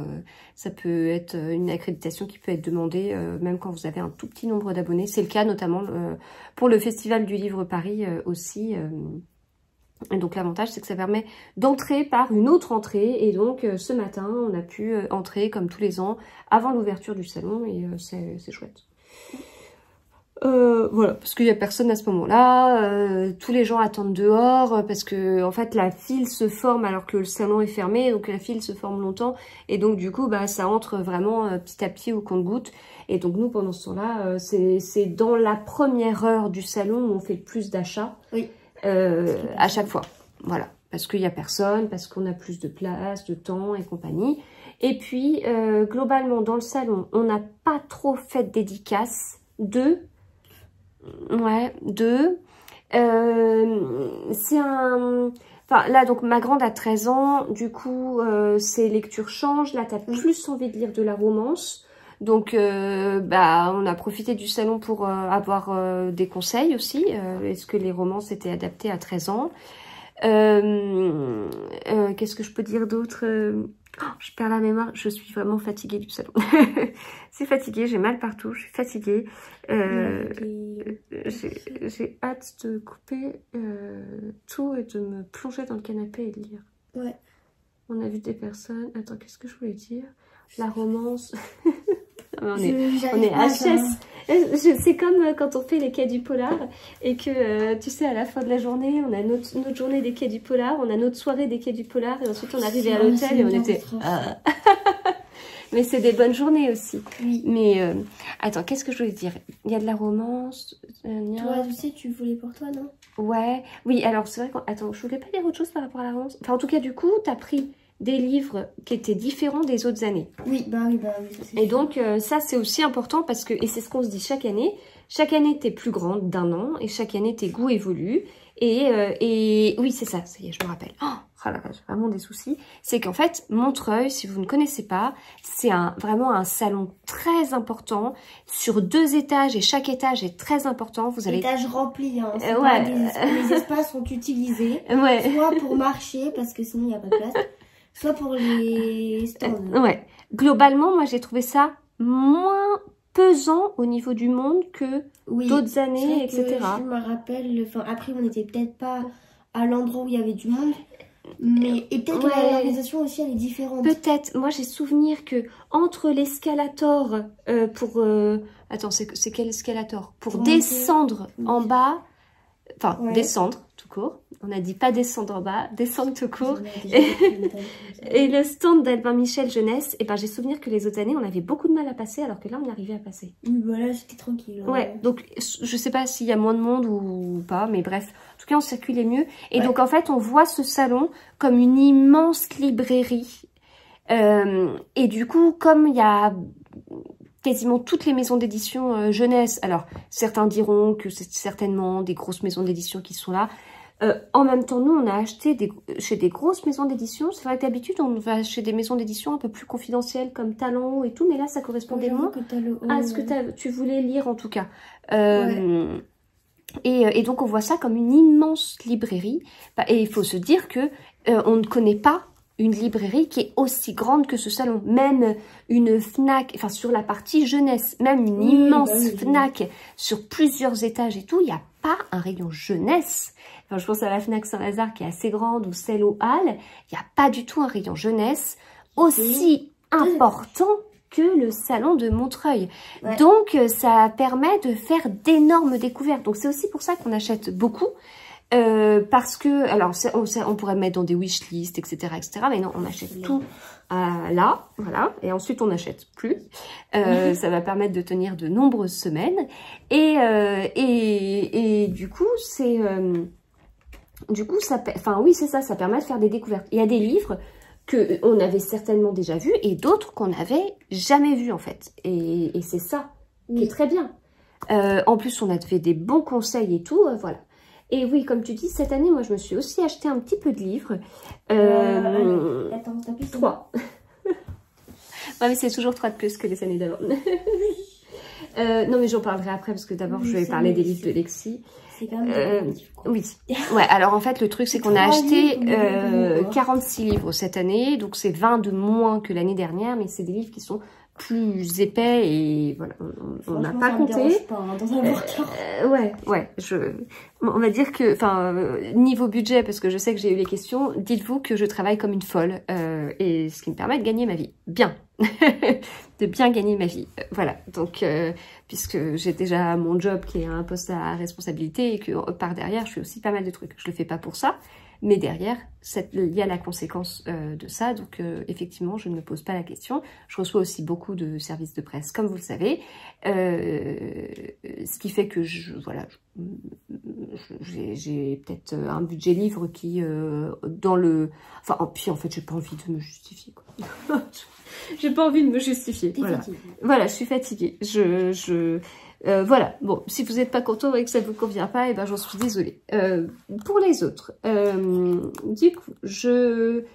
[SPEAKER 1] Ça peut être une accréditation qui peut être demandée même quand vous avez un tout petit nombre d'abonnés. C'est le cas notamment pour le Festival du Livre Paris aussi. Et donc l'avantage, c'est que ça permet d'entrer par une autre entrée. Et donc ce matin, on a pu entrer comme tous les ans avant l'ouverture du salon et c'est chouette. Voilà, parce qu'il n'y a personne à ce moment-là, tous les gens attendent dehors, parce que en fait la file se forme alors que le salon est fermé, donc la file se forme longtemps, et donc du coup bah ça entre vraiment petit à petit au compte-gouttes, et donc nous pendant ce temps-là, c'est dans la première heure du salon où on fait le plus d'achats, à chaque fois, voilà, parce qu'il n'y a personne, parce qu'on a plus de place, de temps et compagnie, et puis globalement dans le salon, on n'a pas trop fait de dédicaces, c'est un... Enfin, là, donc, ma grande a 13 ans. Du coup, ses lectures changent. Là, t'as plus envie de lire de la romance. Donc, bah, on a profité du salon pour avoir des conseils aussi. Est-ce que les romances étaient adaptées à 13 ans? Qu'est-ce que je peux dire d'autre? Je perds la mémoire, je suis vraiment fatiguée du salon. C'est fatigué, j'ai mal partout, je suis fatiguée. J'ai hâte de couper tout et de me plonger dans le canapé et de lire.
[SPEAKER 2] Ouais.
[SPEAKER 1] On a vu des personnes... Attends, qu'est-ce que je voulais dire? La romance... on est HS. C'est comme quand on fait les quais du polar et que tu sais à la fin de la journée on a notre journée des quais du polar, on a notre soirée des quais du polar et ensuite on arrivait à l'hôtel et on était mais c'est des bonnes journées aussi. Oui. Mais attends, qu'est-ce que je voulais dire? Il y a de la romance.
[SPEAKER 2] Toi, tu sais, tu voulais pour toi, non?
[SPEAKER 1] Ouais, oui, alors c'est vrai attends, je voulais pas dire autre chose par rapport à la romance. Enfin, en tout cas, du coup, t'as pris des livres qui étaient différents des autres années.
[SPEAKER 2] Oui, bah oui.
[SPEAKER 1] Et donc, ça, c'est aussi important parce que, et c'est ce qu'on se dit chaque année, t'es plus grande d'1 an et chaque année, tes goûts évoluent. Et oui, c'est ça y est, je me rappelle. Oh là là, j'ai vraiment des soucis. C'est qu'en fait, Montreuil, si vous ne connaissez pas, c'est vraiment un salon très important sur 2 étages et chaque étage est très important. Vous avez
[SPEAKER 2] étage rempli, hein. Les espaces sont utilisés, soit pour marcher parce que sinon il n'y a pas de place, soit pour les stands.
[SPEAKER 1] Globalement, moi j'ai trouvé ça moins pesant au niveau du monde que d'autres années, etc.
[SPEAKER 2] Je me rappelle, après on n'était peut-être pas à l'endroit où il y avait du monde, mais et peut-être l'organisation aussi elle est différente. Peut-être,
[SPEAKER 1] moi j'ai souvenir que entre l'escalator pour... attends, c'est quel escalator? Pour descendre en bas, enfin descendre tout court, on a dit pas descendre en bas, descendre tout court, et le stand d'Albin Michel Jeunesse, et ben j'ai souvenir que les autres années on avait beaucoup de mal à passer alors que là on arrivait à passer.
[SPEAKER 2] Oui, voilà, c'était tranquille.
[SPEAKER 1] Ouais, donc je sais pas s'il y a moins de monde ou pas, mais bref, en tout cas on circulait mieux. Et donc en fait on voit ce salon comme une immense librairie. Et du coup, comme il y a quasiment toutes les maisons d'édition jeunesse, alors certains diront que c'est certainement des grosses maisons d'édition qui sont là. En même temps, nous, on a acheté chez des grosses maisons d'édition. C'est vrai que d'habitude, on va chez des maisons d'édition un peu plus confidentielles comme Talent et tout, mais là, ça correspondait moins à ce que tu voulais lire en tout cas. Et donc, on voit ça comme une immense librairie. Et il faut se dire que on ne connaît pas une librairie qui est aussi grande que ce salon. Même une Fnac, enfin sur la partie jeunesse, même une immense Fnac sur plusieurs étages et tout, il n'y a pas un rayon jeunesse. Enfin, je pense à la Fnac Saint-Lazare qui est assez grande ou celle aux Halles. Il n'y a pas du tout un rayon jeunesse aussi important que le salon de Montreuil. Ouais. Donc, ça permet de faire d'énormes découvertes. Donc, c'est aussi pour ça qu'on achète beaucoup. Parce que, alors, on pourrait mettre dans des wishlist, etc., etc. Mais non, on achète tout là, voilà. Et ensuite, on n'achète plus. Ça va permettre de tenir de nombreuses semaines. Et du coup, c'est... du coup, enfin, oui, c'est ça, ça permet de faire des découvertes. Il y a des livres qu'on avait certainement déjà vus et d'autres qu'on n'avait jamais vus, en fait. Et c'est ça qui est très bien. En plus, on a fait des bons conseils et tout, voilà. Et oui, comme tu dis, cette année, moi, je me suis aussi acheté un petit peu de livres.
[SPEAKER 2] Attends, t'as plus
[SPEAKER 1] 3. Ouais, mais c'est toujours 3 de plus que les années d'avant. Non, mais j'en parlerai après, parce que d'abord, je vais parler des livres de Lexi.
[SPEAKER 2] C'est quand même
[SPEAKER 1] oui. Ouais, alors en fait, le truc, c'est qu'on a acheté 46 livres cette année. Donc, c'est 20 de moins que l'année dernière. Mais c'est des livres qui sont plus épais et voilà, on n'a pas compté. Ouais, on va dire que, enfin, niveau budget, parce que je sais que j'ai eu les questions, dites-vous que je travaille comme une folle et ce qui me permet de gagner ma vie. Bien. De bien gagner ma vie. Voilà. Donc, puisque j'ai déjà mon job qui est un poste à responsabilité et que par derrière, je fais aussi pas mal de trucs. Je le fais pas pour ça. Mais derrière, il y a la conséquence de ça. Donc, effectivement, je ne me pose pas la question. Je reçois aussi beaucoup de services de presse, comme vous le savez. Ce qui fait que, voilà, j'ai peut-être un budget livre qui, dans le... Enfin, puis en fait, j'ai pas envie de me justifier, quoi. J'ai pas envie de me justifier. Voilà. Voilà, je suis fatiguée. Voilà, bon, si vous n'êtes pas content et que ça ne vous convient pas, eh ben, j'en suis désolée. Pour les autres, du coup, je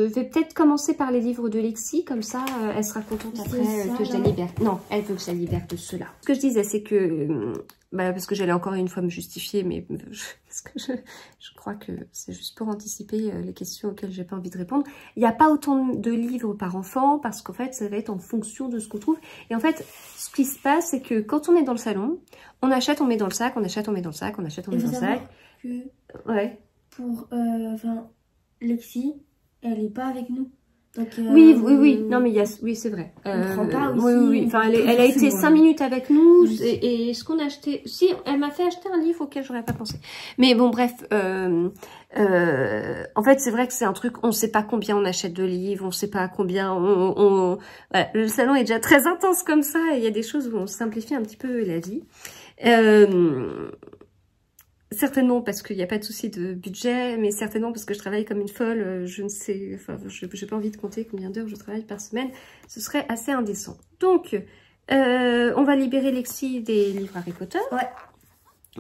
[SPEAKER 1] vais peut-être commencer par les livres de Lexi, comme ça, elle sera contente après que je la libère. Non, elle veut que je la libère de ceux-là. Ce que je disais, c'est que, parce que j'allais encore une fois me justifier, mais parce que je crois que c'est juste pour anticiper les questions auxquelles j'ai pas envie de répondre. Il n'y a pas autant de livres par enfant, parce qu'en fait, ça va être en fonction de ce qu'on trouve. Et en fait, ce qui se passe, c'est que quand on est dans le salon, on achète, on met dans le sac, on achète, on met dans le sac, on achète, on met dans le sac. Ouais.
[SPEAKER 2] Pour, Lexi, elle est pas avec nous. Donc,
[SPEAKER 1] oui. Non, mais oui, c'est vrai.
[SPEAKER 2] On prend pas aussi.
[SPEAKER 1] Oui. Enfin, elle a été 5 minutes avec nous. Oui. Et ce qu'on a acheté... Si, elle m'a fait acheter un livre auquel j'aurais pas pensé. Mais bon, bref. En fait, c'est vrai que c'est un truc... On sait pas combien on achète de livres. On sait pas combien Voilà, le salon est déjà très intense comme ça. Et il y a des choses où on simplifie un petit peu la vie. Certainement parce qu'il n'y a pas de souci de budget, mais certainement parce que je travaille comme une folle. Je ne sais, enfin, je n'ai pas envie de compter combien d'heures je travaille par semaine. Ce serait assez indécent. Donc, on va libérer Lexi des livres Harry Potter. Ouais.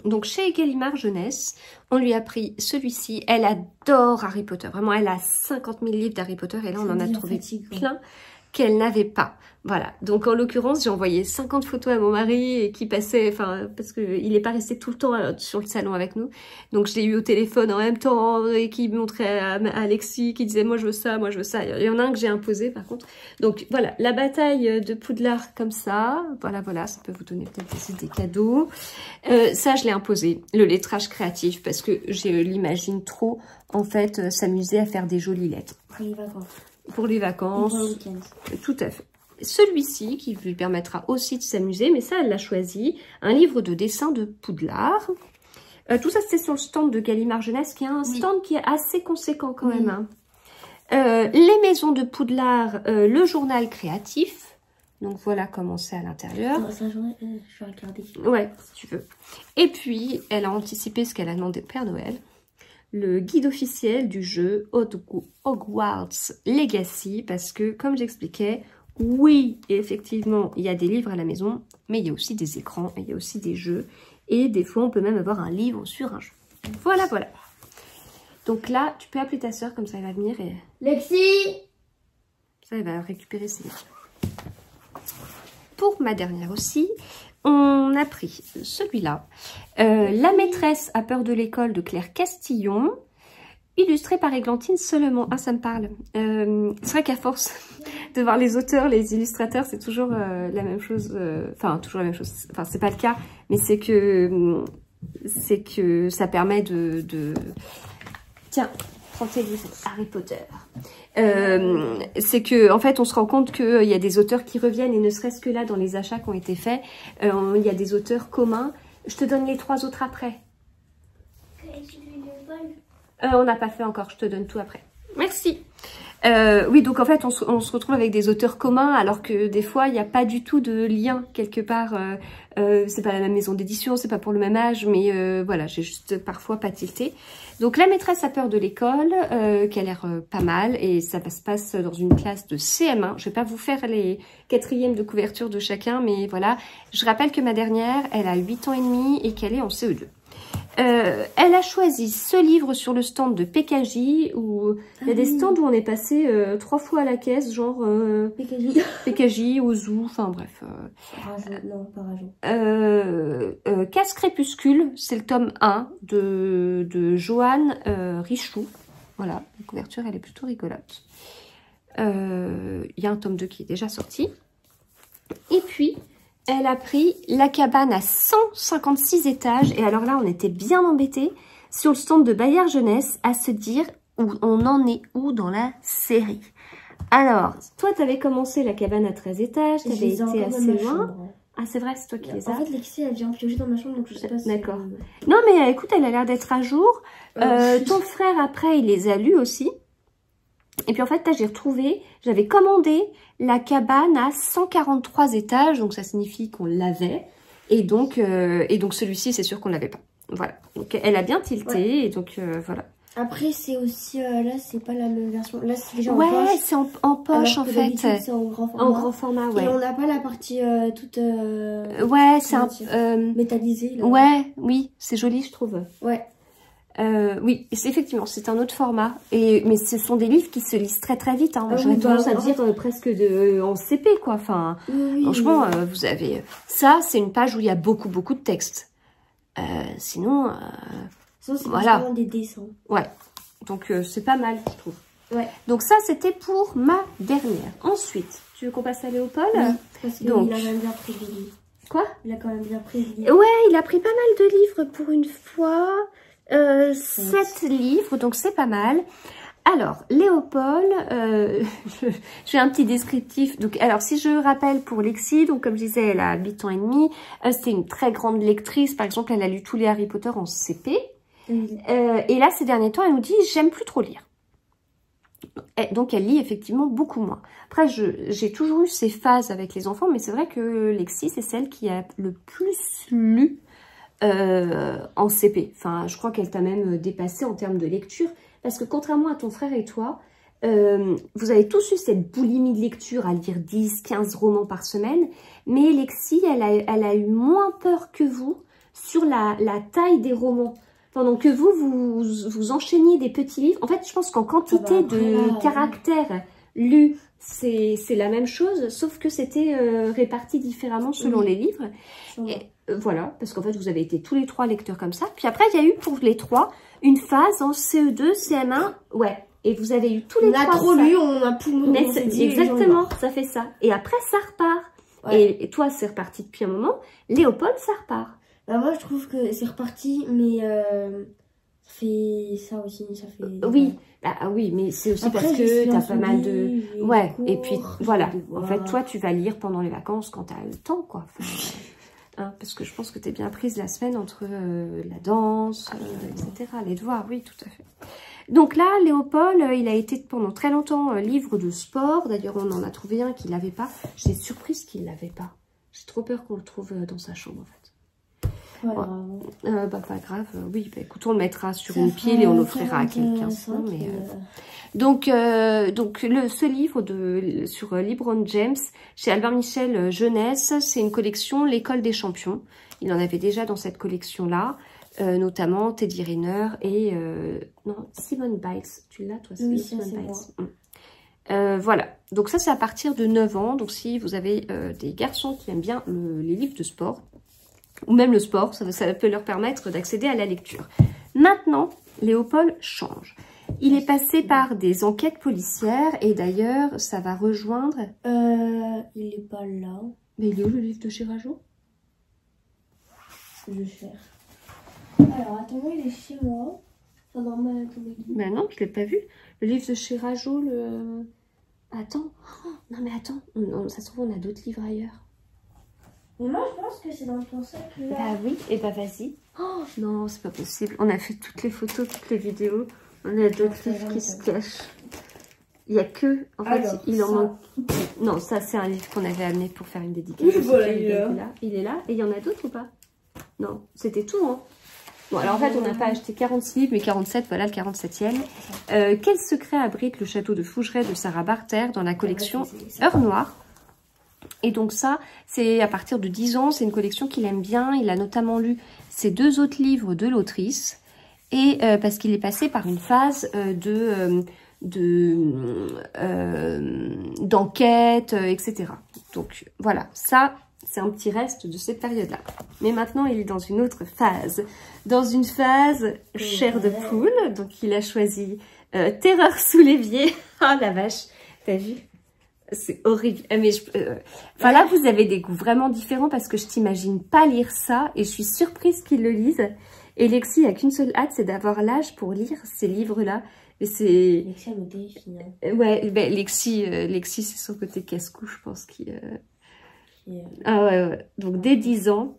[SPEAKER 1] Donc, chez Gallimard Jeunesse, on lui a pris celui-ci. Elle adore Harry Potter. Vraiment, elle a 50 000 livres d'Harry Potter. Et là, on en a trouvé plein qu'elle n'avait pas. Voilà. Donc, en l'occurrence, j'ai envoyé 50 photos à mon mari et qui passait, enfin, parce qu'il n'est pas resté tout le temps sur le salon avec nous. Donc, je l'ai eu au téléphone en même temps et qui montrait à Alexis, qui disait, moi, je veux ça, moi, je veux ça. Il y en a un que j'ai imposé, par contre. Donc, voilà. La bataille de Poudlard comme ça. Voilà. Ça peut vous donner peut-être aussi des cadeaux. Ça, je l'ai imposé. Le lettrage créatif, parce que je l'imagine trop, en fait, s'amuser à faire des jolies lettres.
[SPEAKER 2] Pour les vacances.
[SPEAKER 1] Pour les vacances.
[SPEAKER 2] Pour le week-end.
[SPEAKER 1] Tout à fait. Celui-ci, qui lui permettra aussi de s'amuser, mais ça, elle l'a choisi. Un livre de dessin de Poudlard. Tout ça, c'est sur le stand de Gallimard Jeunesse, qui est un stand qui est assez conséquent quand même. Hein. Les maisons de Poudlard, le journal créatif. Donc, voilà comment c'est à l'intérieur.
[SPEAKER 2] C'est un journal, je vais regarder.
[SPEAKER 1] Ouais, si tu veux. Et puis, elle a anticipé ce qu'elle a demandé au Père Noël. Le guide officiel du jeu Hogwarts Legacy, parce que, comme j'expliquais, oui, effectivement, il y a des livres à la maison, mais il y a aussi des écrans, il y a aussi des jeux, et des fois, on peut même avoir un livre sur un jeu. Voilà. Donc là, tu peux appeler ta soeur, comme ça, elle va venir et...
[SPEAKER 2] Lexi!
[SPEAKER 1] Ça, elle va récupérer ses livres. Pour ma dernière aussi, on a pris celui-là. La maîtresse a peur de l'école de Claire Castillon, illustré par Églantine Seulement. Ah, ça me parle. C'est vrai qu'à force de voir les auteurs, les illustrateurs, c'est toujours la même chose. Enfin, toujours la même chose. Enfin, c'est pas le cas, mais c'est que ça permet de... Tiens, prends tes livres Harry Potter. C'est que en fait on se rend compte qu'il y a des auteurs qui reviennent et ne serait-ce que là dans les achats qui ont été faits, il y a des auteurs communs. Je te donne les 3 autres après. On n'a pas fait encore, je te donne tout après. Merci. Oui, donc en fait, on se retrouve avec des auteurs communs, alors que des fois, il n'y a pas du tout de lien quelque part. C'est pas la même maison d'édition, c'est pas pour le même âge, mais voilà, j'ai juste parfois pas tilté. Donc, La maîtresse a peur de l'école, qui a l'air pas mal, et ça se passe dans une classe de CM1. Je vais pas vous faire les 4e de couverture de chacun, mais voilà. Je rappelle que ma dernière, elle a 8 ans et demi et qu'elle est en CE2. Elle a choisi ce livre sur le stand de PKJ, où il y a des stands où on est passé 3 fois à la caisse, genre PKJ, Ozu, enfin bref.
[SPEAKER 2] Non, pas Rajon.
[SPEAKER 1] Casse Crépuscule, c'est le tome 1 de Joanne Richoux. Voilà, la couverture, elle est plutôt rigolote. Il y a un tome 2 qui est déjà sorti. Et puis, elle a pris La cabane à 156 étages. Et alors là, on était bien embêtés sur le stand de Bayard Jeunesse à se dire où on en est où dans la série. Alors, toi, tu avais commencé La cabane à 13 étages. Tu avais été assez loin. Ah, c'est vrai, c'est toi qui les as.
[SPEAKER 2] En fait, Lexi, elle vient piocher dans ma chambre, donc je sais pas si...
[SPEAKER 1] D'accord. Non, mais écoute, elle a l'air d'être à jour. Ton frère, après, il les a lus aussi. Et puis en fait, là, j'ai retrouvé, j'avais commandé La cabane à 143 étages, donc ça signifie qu'on l'avait. Et donc celui-ci, c'est sûr qu'on l'avait pas. Voilà. Donc elle a bien tilté, ouais. Et donc voilà.
[SPEAKER 2] Après, c'est aussi, là, c'est pas la même version. Là, c'est déjà en
[SPEAKER 1] poche.
[SPEAKER 2] Ouais,
[SPEAKER 1] c'est en poche, en fait.
[SPEAKER 2] C'est en grand format.
[SPEAKER 1] En grand format, ouais.
[SPEAKER 2] Et on n'a pas la partie toute...
[SPEAKER 1] ouais, c'est un...
[SPEAKER 2] métallisée, là.
[SPEAKER 1] Ouais, oui, c'est joli, je trouve.
[SPEAKER 2] Ouais.
[SPEAKER 1] Oui, effectivement, c'est un autre format. Mais ce sont des livres qui se lisent très très vite. Hein. J'aurais tendance à dire presque en CP, quoi. Enfin, oui, franchement, vous avez... Ça, c'est une page où il y a beaucoup de texte. Sinon,
[SPEAKER 2] c'est
[SPEAKER 1] voilà.
[SPEAKER 2] Vraiment des dessins.
[SPEAKER 1] Ouais, donc c'est pas mal, je trouve.
[SPEAKER 2] Ouais.
[SPEAKER 1] Donc ça, c'était pour ma dernière. Ensuite, tu veux qu'on passe à Léopold?
[SPEAKER 2] Oui, parce qu'il a quand même bien pris des livres.
[SPEAKER 1] Quoi?
[SPEAKER 2] Il a quand même bien pris des livres.
[SPEAKER 1] Ouais, il a pris pas mal de livres pour une fois. 7 livres, donc c'est pas mal. Alors, Léopold, je fais un petit descriptif. Donc, alors, si je rappelle pour Lexi, donc comme je disais, elle a 8 ans et demi. C'était une très grande lectrice. Par exemple, elle a lu tous les Harry Potter en CP. Et là, ces derniers temps, elle nous dit « j'aime plus trop lire ». Donc, elle lit effectivement beaucoup moins. Après, j'ai toujours eu ces phases avec les enfants, mais c'est vrai que Lexi, c'est celle qui a le plus lu en CP. Enfin, je crois qu'elle t'a même dépassé en termes de lecture. Parce que contrairement à ton frère et toi, vous avez tous eu cette boulimie de lecture à lire 10, 15 romans par semaine. Mais Lexi, elle a eu moins peur que vous sur la taille des romans. Pendant que vous enchaîniez des petits livres. En fait, je pense qu'en quantité de caractères lus, c'est la même chose. Sauf que c'était réparti différemment selon les livres. Et, voilà, parce qu'en fait, vous avez été tous les 3 lecteurs comme ça. Puis après, il y a eu pour les 3 une phase en CE2, CM1. Ouais, et vous avez eu tous les 3.
[SPEAKER 2] On a trop lu, on a plus...
[SPEAKER 1] Exactement, ça fait ça. Et après, ça repart. Ouais. Et toi, c'est reparti depuis un moment. Léopold, ça repart.
[SPEAKER 2] Bah moi, je trouve que c'est reparti, mais ça fait ça aussi, ça fait...
[SPEAKER 1] Oui, oui, mais c'est aussi après, parce que t'as pas mal de... Ouais, et puis voilà. En fait, toi, tu vas lire pendant les vacances quand t'as le temps, quoi. Enfin, hein, parce que je pense que t'es bien prise la semaine entre la danse, etc. Les devoirs, oui, tout à fait. Donc là, Léopold, il a été pendant très longtemps livre de sport. D'ailleurs, on en a trouvé un qu'il n'avait pas. J'étais surprise qu'il ne l'avait pas. J'ai trop peur qu'on le trouve dans sa chambre, en fait.
[SPEAKER 2] Ouais,
[SPEAKER 1] bah pas grave, oui, bah, écoute, on le mettra sur une pile et on l'offrira à quelqu'un. Donc ce livre sur LeBron James chez Albert Michel Jeunesse, c'est une collection L'école des champions. Il en avait déjà dans cette collection-là, notamment Teddy Riner et non, Simone Biles. Tu l'as toi?
[SPEAKER 2] Oui,
[SPEAKER 1] Simone Biles. Voilà, donc ça c'est à partir de 9 ans. Donc si vous avez des garçons qui aiment bien les livres de sport, ou même le sport, ça peut leur permettre d'accéder à la lecture. Maintenant, Léopold change. Il est passé par des enquêtes policières et d'ailleurs, ça va rejoindre...
[SPEAKER 2] il est pas là.
[SPEAKER 1] Mais il est où le livre de Chirajo?
[SPEAKER 2] Je cherche. Alors, attends, il est chez moi.
[SPEAKER 1] Bah non, je l'ai pas vu. Le livre de chez Rajo, le... Attends. Oh, non mais attends, non, ça se trouve on a d'autres livres ailleurs.
[SPEAKER 2] Mais moi je pense que c'est dans ton sac là.
[SPEAKER 1] Bah oui, et bah vas-y. Oh non, c'est pas possible. On a fait toutes les photos, toutes les vidéos. On a d'autres livres qui se cachent. Il n'y a que... En fait, alors, il en manque... Non, ça c'est un livre qu'on avait amené pour faire une dédicace.
[SPEAKER 2] Voilà,
[SPEAKER 1] il est là. Il est là. Et il y en a d'autres ou pas? Non, c'était tout, hein. Bon, alors en fait, on n'a pas acheté 46 livres, mais 47, voilà le 47e. Quel secret abrite le château de Fougeray de Sarah Barter dans la collection Heure Noire? Et donc ça, c'est à partir de 10 ans, c'est une collection qu'il aime bien. Il a notamment lu ces 2 autres livres de l'autrice. Et parce qu'il est passé par une phase d'enquête, etc. Donc voilà, ça... C'est un petit reste de cette période-là. Mais maintenant, il est dans une autre phase. Dans une phase chair de poule. Donc, il a choisi Terreur sous l'évier. Ah, la vache. T'as vu? C'est horrible. Mais enfin, là, vous avez des goûts vraiment différents parce que je t'imagine pas lire ça. Et je suis surprise qu'il le lise. Et Lexi a qu'une seule hâte, c'est d'avoir l'âge pour lire ces livres-là. Et c'est...
[SPEAKER 2] Lexi a noté, finalement.
[SPEAKER 1] Ouais, ben, Lexi c'est son côté casse-cou, je pense, qui... Ah ouais. Donc dès 10 ans,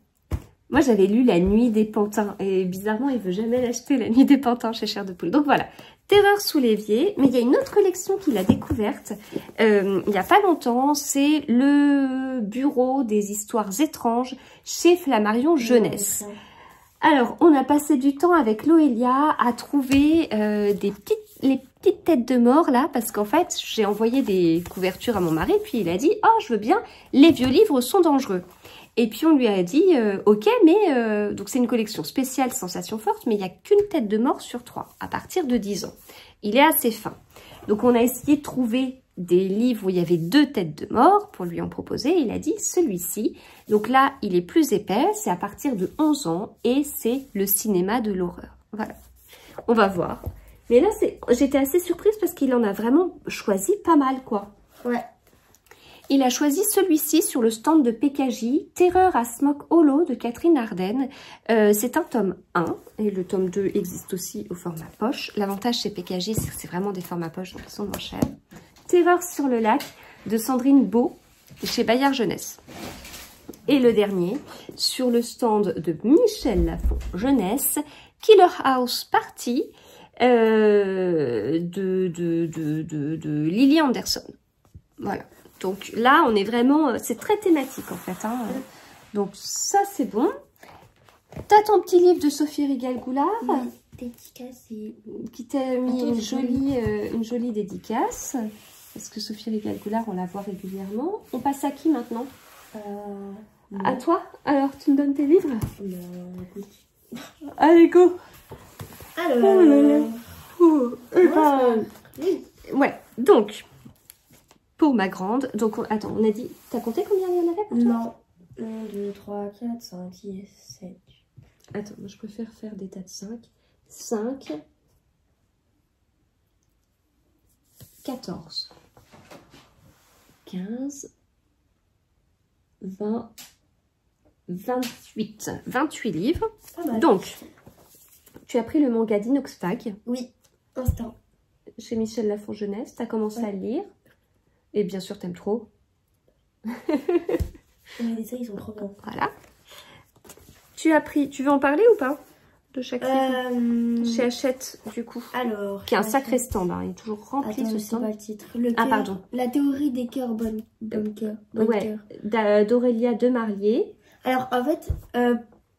[SPEAKER 1] moi j'avais lu La Nuit des Pantins et bizarrement il veut jamais l'acheter, La Nuit des Pantins chez Chair de Poule. Donc voilà, Terreur sous l'évier. Mais il y a une autre collection qu'il a découverte il n'y a pas longtemps, c'est Le Bureau des Histoires étranges chez Flammarion Jeunesse. Alors on a passé du temps avec Loélia à trouver les petites têtes de mort là, parce qu'en fait j'ai envoyé des couvertures à mon mari, puis il a dit oh je veux bien, les vieux livres sont dangereux. Et puis on lui a dit ok, mais donc c'est une collection spéciale Sensations fortes, mais il n'y a qu'une tête de mort sur 3 à partir de 10 ans. Il est assez fin. Donc on a essayé de trouver des livres où il y avait 2 têtes de mort pour lui en proposer. Il a dit celui-ci. Donc là il est plus épais, c'est à partir de 11 ans et c'est le cinéma de l'horreur. Voilà, on va voir. Mais là, j'étais assez surprise parce qu'il en a vraiment choisi pas mal, quoi.
[SPEAKER 2] Ouais.
[SPEAKER 1] Il a choisi celui-ci sur le stand de PKJ, Terreur à Smoke Hollow de Catherine Ardenne. C'est un tome 1 et le tome 2 existe aussi au format poche. L'avantage chez PKJ, c'est que c'est vraiment des formats poche, donc ils sont moins chers. Terreur sur le lac de Sandrine Beau chez Bayard Jeunesse. Et le dernier, sur le stand de Michel Lafon Jeunesse, Killer House Party, de Lily Anderson. Voilà. Donc là, on est vraiment... C'est très thématique, en fait. Hein. Donc ça, c'est bon. T'as ton petit livre de Sophie Rigal-Goulard.
[SPEAKER 2] Oui, dédicace.
[SPEAKER 1] Qui t'a mis une jolie dédicace. Parce que Sophie Rigal-Goulard, on la voit régulièrement. On passe à qui maintenant? À toi? Alors, tu me donnes tes livres? Allez, go! Alors... Ouais, donc... Pour ma grande, donc attends, on a dit, t'as compté combien il y en avait pour toi?
[SPEAKER 2] Non, 1, 2, 3, 4, 5, 6, 7.
[SPEAKER 1] Attends, moi je préfère faire des tas de 5. 5, 14, 15, 20, 28. 28 livres. Donc, tu as pris le manga d'Inoxtag.
[SPEAKER 2] Oui, instant.
[SPEAKER 1] Chez Michel Lafon Jeunesse, tu as commencé à le lire. Et bien sûr, t'aimes trop.
[SPEAKER 2] Les dessins, ils sont trop bons.
[SPEAKER 1] Voilà. Tu as pris... Tu veux en parler ou pas? De chaque livre chez Hachette, du coup.
[SPEAKER 2] Alors...
[SPEAKER 1] Qui est un sacré stand. Hein. Il est toujours rempli, ce stand.
[SPEAKER 2] Pas le titre.
[SPEAKER 1] Pardon.
[SPEAKER 2] La théorie des cœurs bonnes cœurs.
[SPEAKER 1] Ouais. D'Aurélia Demarlier.
[SPEAKER 2] Alors, en fait...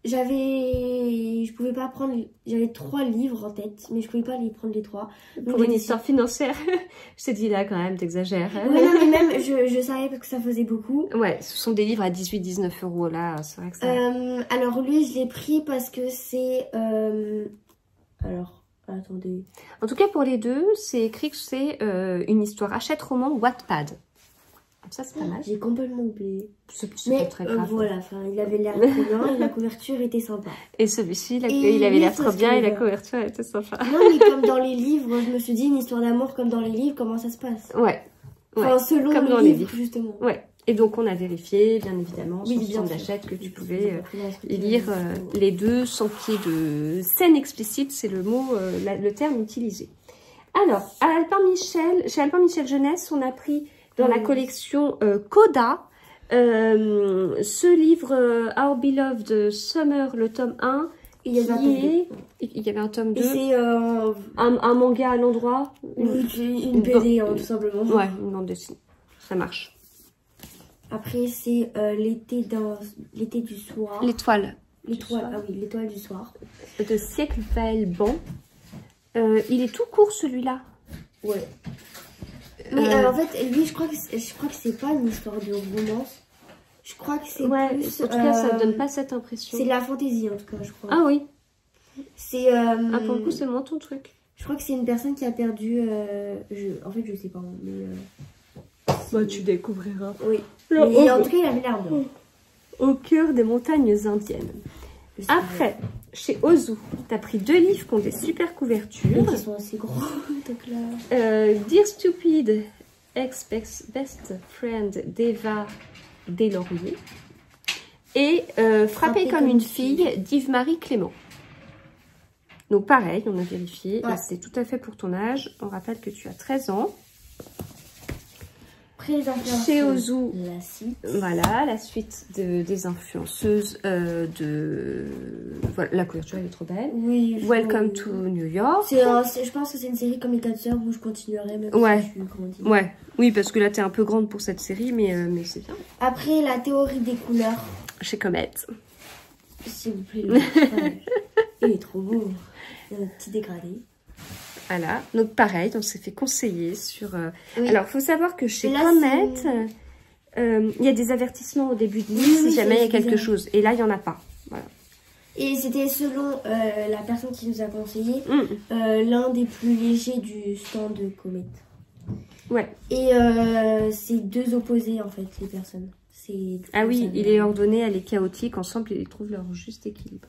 [SPEAKER 2] je pouvais pas prendre, j'avais 3 livres en tête, mais je pouvais pas les prendre les 3. Donc
[SPEAKER 1] pour une histoire financière, je t'ai dit là quand même, t'exagères.
[SPEAKER 2] Ouais, non, mais même, je savais parce que ça faisait beaucoup.
[SPEAKER 1] Ouais, ce sont des livres à 18-19 € là, c'est vrai que ça...
[SPEAKER 2] alors lui, je l'ai pris parce que c'est... Alors, attendez.
[SPEAKER 1] En tout cas, pour les deux, c'est écrit que c'est une histoire Hachette roman Wattpad. Ça, c'est pas mal.
[SPEAKER 2] J'ai complètement oublié.
[SPEAKER 1] C'est pas très grave.
[SPEAKER 2] Voilà, enfin, il avait l'air trop bien et la couverture était sympa.
[SPEAKER 1] Et celui-ci, il avait l'air trop bien et la couverture était sympa.
[SPEAKER 2] Non, mais comme dans les livres, je me suis dit, une histoire d'amour comme dans les livres, comment ça se passe?
[SPEAKER 1] Ouais.
[SPEAKER 2] Enfin, selon
[SPEAKER 1] comme
[SPEAKER 2] les
[SPEAKER 1] dans
[SPEAKER 2] livres, justement.
[SPEAKER 1] Ouais. Et donc, on a vérifié, bien évidemment, sur le centre d'achat que tu pouvais lire les deux sans qu'il y ait de scène explicite. C'est le mot, le terme utilisé. Alors, chez Albin Michel Jeunesse, on a pris dans la collection Coda, ce livre Our Beloved Summer, le tome 1, il y avait un tome 2, c'est un manga à l'endroit,
[SPEAKER 2] une BD tout simplement.
[SPEAKER 1] Ouais, une bande dessinée, ça marche.
[SPEAKER 2] Après c'est l'été du soir.
[SPEAKER 1] L'étoile.
[SPEAKER 2] Ah oui, l'étoile du soir.
[SPEAKER 1] De Siècle Vaelban. Il est tout court celui-là.
[SPEAKER 2] Ouais. Mais en fait, lui, je crois que c'est pas une histoire de romance. Je crois que c'est plus...
[SPEAKER 1] En tout cas, ça donne pas cette impression.
[SPEAKER 2] C'est de la fantaisie, en tout cas, je crois.
[SPEAKER 1] Ah oui.
[SPEAKER 2] C'est...
[SPEAKER 1] Ah, pour le coup, c'est moins ton truc.
[SPEAKER 2] Je crois que c'est une personne qui a perdu... En fait, je sais pas, mais...
[SPEAKER 1] Bah, tu découvriras.
[SPEAKER 2] Oui. Mais en tout cas, il avait l'air bien.
[SPEAKER 1] Au cœur des montagnes indiennes. Après, chez Ozu, tu as pris 2 livres qui ont des super couvertures.
[SPEAKER 2] Et qui sont assez gros. Donc là...
[SPEAKER 1] Dear Stupid, Ex-Best Friend d'Eva Deslauriers. Et Frapper comme une fille d'Yves-Marie Clément. Donc pareil, on a vérifié. Ouais. C'est tout à fait pour ton âge. On rappelle que tu as 13 ans. Chez Ozu, voilà, la suite des influenceuses voilà, la couverture elle est trop belle. Oui, Welcome to New York.
[SPEAKER 2] Je pense que c'est une série comme les 4 sœurs où je continuerai même si je suis grandie.
[SPEAKER 1] Ouais, oui, parce que là t'es un peu grande pour cette série, mais c'est bien.
[SPEAKER 2] Après, la théorie des couleurs.
[SPEAKER 1] Chez Comet.
[SPEAKER 2] S'il vous plaît, il est trop beau. Il y a un petit dégradé.
[SPEAKER 1] Voilà, donc pareil, on s'est fait conseiller sur... Alors, il faut savoir que chez Comet, il y a des avertissements au début de livre si jamais il y a quelque chose. Et là, il n'y en a pas. Voilà.
[SPEAKER 2] Et c'était selon la personne qui nous a conseillé, l'un des plus légers du stand de Comet.
[SPEAKER 1] Ouais.
[SPEAKER 2] Et c'est 2 opposés, en fait, les personnes.
[SPEAKER 1] Ah oui, il est ordonné, elle est chaotique. Ensemble, ils trouvent leur juste équilibre.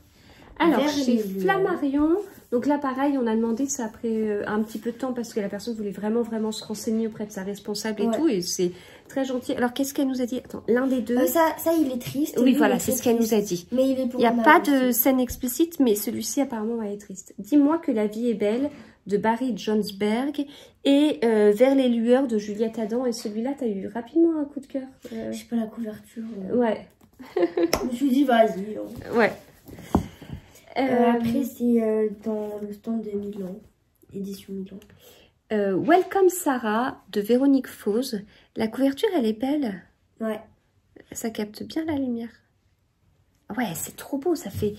[SPEAKER 1] Alors, chez Flammarion, donc là, pareil, on a demandé ça après un petit peu de temps parce que la personne voulait vraiment se renseigner auprès de sa responsable et tout. Et c'est très gentil. Alors, qu'est-ce qu'elle nous a dit? Attends, l'un des deux...
[SPEAKER 2] ça, il est triste.
[SPEAKER 1] Oui, voilà, c'est ce qu'elle nous a dit.
[SPEAKER 2] Mais il
[SPEAKER 1] n'y a pas de scène explicite, mais celui-ci, apparemment, va être triste. Dis-moi que la vie est belle, de Barry Johnsberg, et Vers les lueurs, de Juliette Adam. Et celui-là, tu as eu rapidement un coup de cœur.
[SPEAKER 2] Je sais pas, la couverture.
[SPEAKER 1] Ouais.
[SPEAKER 2] Je me suis dit, vas-y.
[SPEAKER 1] Ouais.
[SPEAKER 2] Après, c'est dans le stand de Milan, édition Milan.
[SPEAKER 1] Welcome Sarah de Véronique Fauze. La couverture, elle est belle.
[SPEAKER 2] Ouais.
[SPEAKER 1] Ça capte bien la lumière. Ouais, c'est trop beau. Ça fait.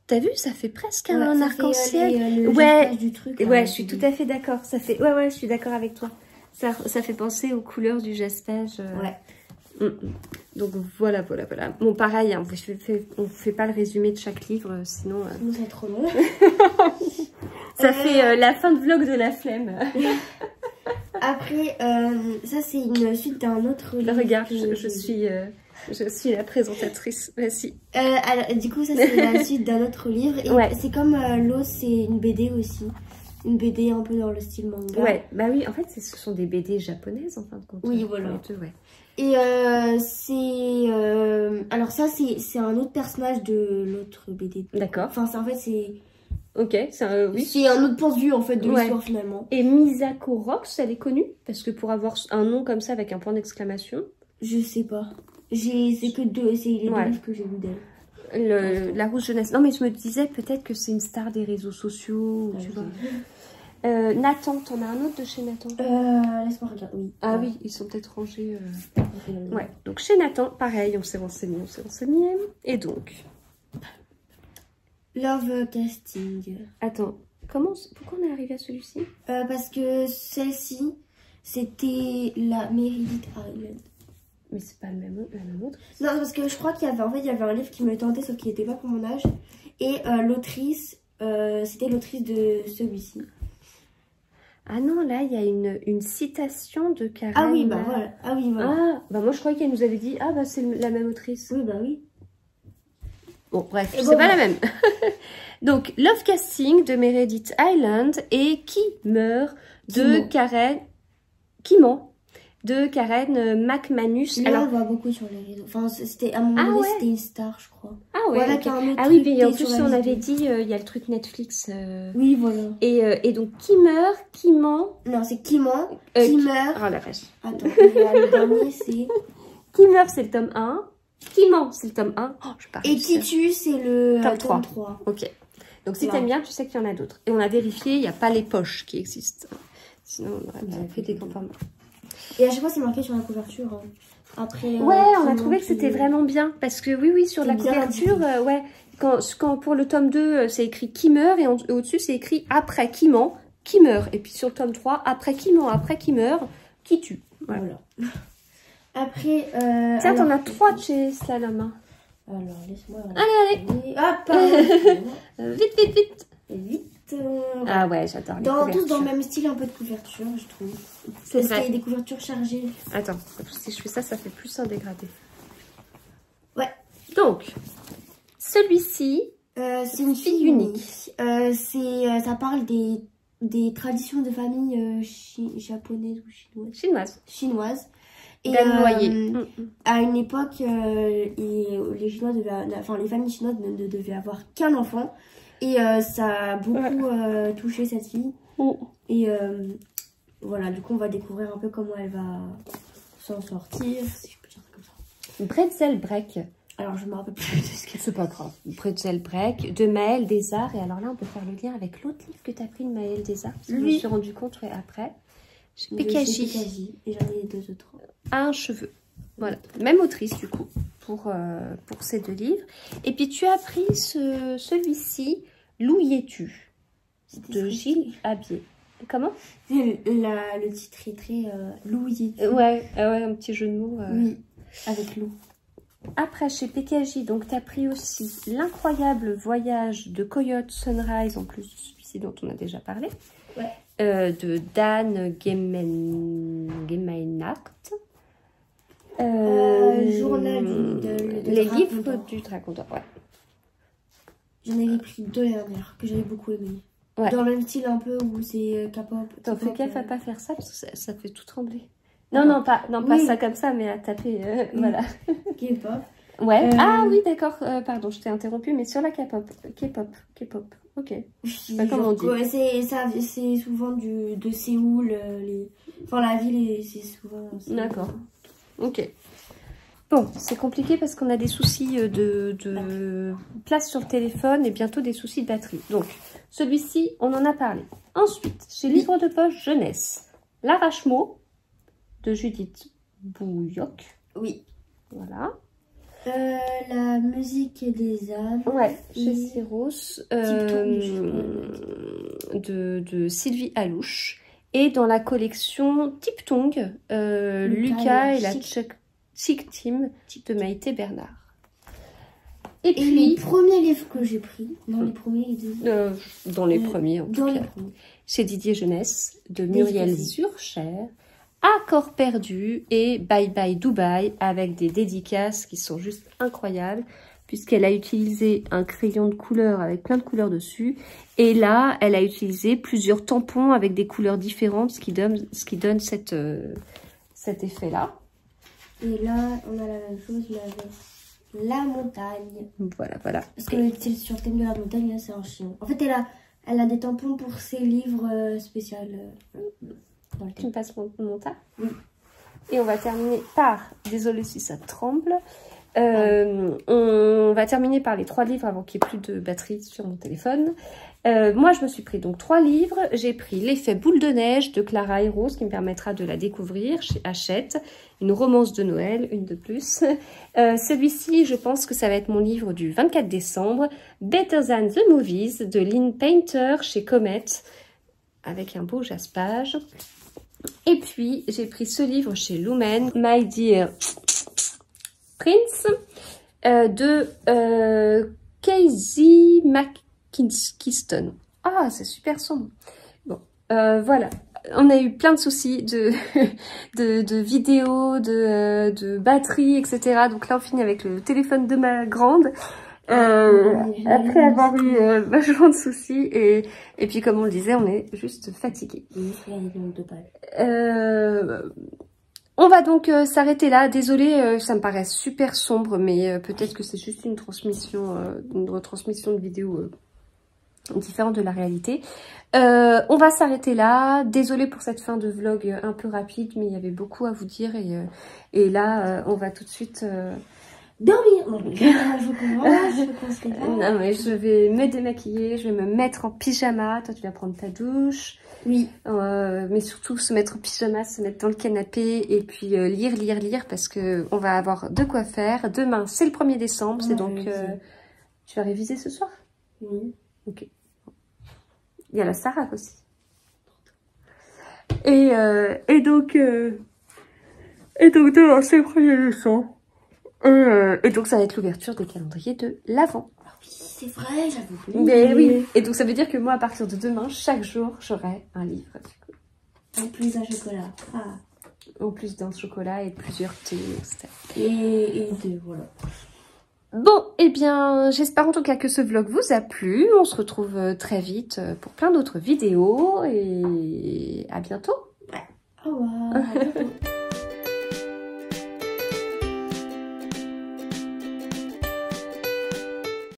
[SPEAKER 1] T'as vu, ça fait presque un arc-en-ciel.
[SPEAKER 2] Du truc,
[SPEAKER 1] ouais, je suis tout à fait d'accord. Ça fait. Ouais, je suis d'accord avec toi. Ça fait penser aux couleurs du jastage.
[SPEAKER 2] Ouais.
[SPEAKER 1] Donc voilà. Bon, pareil, hein, on fait pas le résumé de chaque livre, sinon...
[SPEAKER 2] C'est trop long.
[SPEAKER 1] Ça fait la fin de vlog de la flemme.
[SPEAKER 2] Après, ça c'est une suite d'un autre livre.
[SPEAKER 1] Regarde, je suis la présentatrice. Vas-y.
[SPEAKER 2] Du coup, ça c'est la suite d'un autre livre. Et c'est comme l'eau, c'est une BD aussi. Une BD un peu dans le style manga.
[SPEAKER 1] Ouais, bah oui, en fait, ce sont des BD japonaises en fin de compte.
[SPEAKER 2] Oui, voilà. Et alors ça, c'est un autre personnage de l'autre BD.
[SPEAKER 1] D'accord.
[SPEAKER 2] Enfin, en fait, c'est...
[SPEAKER 1] Ok, c'est
[SPEAKER 2] un autre point de vue, en fait, de l'histoire, finalement.
[SPEAKER 1] Et Misako Rocks, elle est connue? Parce que pour avoir un nom comme ça, avec un point d'exclamation...
[SPEAKER 2] Je sais pas. C'est que les 2 livres que j'ai lus d'elle.
[SPEAKER 1] La Rouge Jeunesse. Non, mais je me disais peut-être que c'est une star des réseaux sociaux, tu vois. Nathan, t'en as un autre de chez Nathan?
[SPEAKER 2] Laisse-moi regarder, oui.
[SPEAKER 1] Ah oui, ils sont peut-être rangés. Ouais, donc chez Nathan, pareil, on s'est renseigné. Et donc
[SPEAKER 2] Love Casting.
[SPEAKER 1] Attends, pourquoi on est arrivé à celui-ci?
[SPEAKER 2] Parce que celle-ci, c'était la Meredith Island.
[SPEAKER 1] Mais c'est pas la même autre?
[SPEAKER 2] Non, parce que je crois qu'il y avait un livre qui me tentait, sauf qu'il n'était pas pour mon âge. Et l'autrice, c'était l'autrice de celui-ci.
[SPEAKER 1] Ah non, là, il y a une citation de Karen.
[SPEAKER 2] Ah oui, bah voilà.
[SPEAKER 1] Ah, bah moi, je croyais qu'elle nous avait dit, ah bah c'est la même autrice.
[SPEAKER 2] Oui, bah oui.
[SPEAKER 1] Bon, bref, c'est pas la même. Donc, Love Casting de Meredith Island et Qui meurt de Karen... Qui ment de Karen McManus.
[SPEAKER 2] Là, on voit beaucoup sur les réseaux. Enfin, c'était à mon avis, c'était une star, je crois.
[SPEAKER 1] Ah ouais.
[SPEAKER 2] Voilà,
[SPEAKER 1] okay. Ah oui, puis en plus, on avait dit, il y a le truc Netflix.
[SPEAKER 2] Oui, voilà.
[SPEAKER 1] Et donc, qui meurt, qui ment.
[SPEAKER 2] Non, c'est qui ment, qui meurt.
[SPEAKER 1] Oh la vache.
[SPEAKER 2] Attends, le dernier, c'est...
[SPEAKER 1] Qui meurt, c'est le tome 1. Qui ment, c'est le tome 1. Oh, je
[SPEAKER 2] et qui tue, c'est le tome 3.
[SPEAKER 1] Ok. Donc, si t'aimes bien, tu sais qu'il y en a d'autres. Et on a vérifié, il n'y a pas les poches qui existent. Sinon, on aurait fait des conformes.
[SPEAKER 2] Et à chaque fois, c'est marqué sur la couverture. Hein. Après,
[SPEAKER 1] ouais, on a trouvé que c'était vraiment bien. Parce que oui, sur la couverture, ouais. Quand pour le tome 2, c'est écrit qui meurt. Et au-dessus, c'est écrit après qui ment, qui meurt. Et puis sur le tome 3, après qui ment, après qui meurt, qui tue.
[SPEAKER 2] Voilà. Après,
[SPEAKER 1] tiens, t'en as 3 de chez Slalom. Hein.
[SPEAKER 2] Alors, laisse-moi...
[SPEAKER 1] Allez.
[SPEAKER 2] Hop. Vite.
[SPEAKER 1] Ah ouais, j'adore les couvertures.
[SPEAKER 2] Tous dans le même style, un peu de couverture, je trouve.
[SPEAKER 1] C'est vrai.
[SPEAKER 2] Parce qu'il y a des couvertures chargées.
[SPEAKER 1] Attends, si je fais ça, ça fait plus un dégradé.
[SPEAKER 2] Ouais.
[SPEAKER 1] Donc, celui-ci,
[SPEAKER 2] c'est une fille unique. Ça parle des traditions de famille japonaises ou chinoises. Et à une époque, les Chinois les familles chinoises ne devaient avoir qu'un enfant. Et ça a beaucoup touché cette fille. Et voilà, du coup, on va découvrir un peu comment elle va s'en sortir, si je peux dire ça comme ça.
[SPEAKER 1] Bretzel Break.
[SPEAKER 2] Alors, je me rappelle plus de ce que
[SPEAKER 1] c'est. Pas grave. Bretzel Break de Maëlle Desarts. Et alors là, on peut faire le lien avec l'autre livre que tu as pris de Maëlle Desarts. Parce que je me suis rendu compte après. Pekaji.
[SPEAKER 2] Et j'en ai 2 autres.
[SPEAKER 1] Un cheveu. Voilà. Même autrice, du coup, pour ces 2 livres. Et puis, tu as pris celui-ci, L'où y es-tu de Gilles Abier. Comment?
[SPEAKER 2] Le titre est très L'où y es-tu.
[SPEAKER 1] Ouais, un petit jeu de mots.
[SPEAKER 2] Oui, avec loup.
[SPEAKER 1] Après, chez Pekaji, donc, tu as pris aussi L'incroyable voyage de Coyote Sunrise, en plus de celui-ci dont on a déjà parlé.
[SPEAKER 2] Ouais.
[SPEAKER 1] De Dan Gemeinacht.
[SPEAKER 2] Journal
[SPEAKER 1] les livres du Dragon d'Or, ouais.
[SPEAKER 2] J'en avais pris 2 dernières que j'avais beaucoup aimé.
[SPEAKER 1] Ouais.
[SPEAKER 2] Dans le même style un peu où c'est K-pop.
[SPEAKER 1] T'en fais gaffe à pas faire ça parce que ça fait tout trembler. Non, pas ça comme ça, mais à taper, voilà.
[SPEAKER 2] K-pop.
[SPEAKER 1] Ouais. Ah oui, d'accord, pardon, je t'ai interrompu, mais sur la K-pop. K-pop, ok. Je sais pas comment on dit.
[SPEAKER 2] Ouais, c'est souvent de Séoul, enfin la ville, c'est souvent...
[SPEAKER 1] D'accord, ok. Bon, c'est compliqué parce qu'on a des soucis de place sur le téléphone et bientôt des soucis de batterie. Donc, celui-ci, on en a parlé. Ensuite, chez Livre de poche jeunesse, L'Arrache-mot de Judith Bouilloc.
[SPEAKER 2] Oui.
[SPEAKER 1] Voilà.
[SPEAKER 2] La musique des âmes.
[SPEAKER 1] Ouais, chez Syros. De Sylvie Alouche. Et dans la collection Tiptong, Lucas et la Chic Team de Maïté Bernard. Et puis
[SPEAKER 2] les premiers livres que j'ai pris, dans les premiers,
[SPEAKER 1] dans les premiers en tout cas, chez Didier Jeunesse de Muriel Zurcher, Accord perdu et Bye Bye Dubaï, avec des dédicaces qui sont juste incroyables, puisqu'elle a utilisé un crayon de couleur avec plein de couleurs dessus, et là elle a utilisé plusieurs tampons avec des couleurs différentes, ce qui donne cet effet là.
[SPEAKER 2] Et là, on a la même chose, mais avec la montagne.
[SPEAKER 1] Voilà.
[SPEAKER 2] Parce que sur le thème de la montagne, là, c'est un chien. En fait, elle a des tampons pour ses livres spéciaux.
[SPEAKER 1] Tu me passes mon tas?
[SPEAKER 2] Oui.
[SPEAKER 1] Et on va terminer par, désolée si ça tremble, on va terminer par les 3 livres avant qu'il n'y ait plus de batterie sur mon téléphone. Moi, je me suis pris donc 3 livres. J'ai pris L'effet boule de neige de Clara Héros, qui me permettra de la découvrir chez Hachette. Une romance de Noël, une de plus. Celui-ci, je pense que ça va être mon livre du 24 décembre. Better Than the Movies de Lynn Painter chez Comet, avec un beau jaspage. Et puis, j'ai pris ce livre chez Lumen, My Dear Prince, de Casey McKiston. Ah, c'est super sombre. Bon, voilà. On a eu plein de soucis de vidéos, de batterie, etc. Donc là, on finit avec le téléphone de ma grande. Après avoir eu vachement de soucis. Et puis, comme on le disait, on est juste fatigué. On va donc s'arrêter là. Désolée, ça me paraît super sombre, mais peut-être que c'est juste une retransmission de vidéo différente de la réalité. On va s'arrêter là. Désolée pour cette fin de vlog un peu rapide, mais il y avait beaucoup à vous dire. Et là, on va tout de suite...
[SPEAKER 2] dormir. Non,
[SPEAKER 1] mais je vais me démaquiller, je vais me mettre en pyjama. Toi, tu vas prendre ta douche.
[SPEAKER 2] Oui.
[SPEAKER 1] Mais surtout se mettre en pyjama, se mettre dans le canapé et puis lire parce que on va avoir de quoi faire. Demain, c'est le 1er décembre, c'est donc... tu vas réviser ce soir?
[SPEAKER 2] Oui.
[SPEAKER 1] Ok. Il y a la Starac aussi. Et donc demain, c'est le 1er décembre. Et donc ça va être l'ouverture des calendriers de l'Avent.
[SPEAKER 2] Ah oui, c'est vrai, j'avoue.
[SPEAKER 1] Mais oui. Et donc ça veut dire que moi, à partir de demain, chaque jour, j'aurai un livre.
[SPEAKER 2] En plus d'un chocolat. Ah.
[SPEAKER 1] En plus d'un chocolat et plusieurs thés, etc.
[SPEAKER 2] Et deux, voilà.
[SPEAKER 1] Bon, eh bien, j'espère en tout cas que ce vlog vous a plu. On se retrouve très vite pour plein d'autres vidéos et à bientôt.
[SPEAKER 2] Ouais. Au revoir. À bientôt.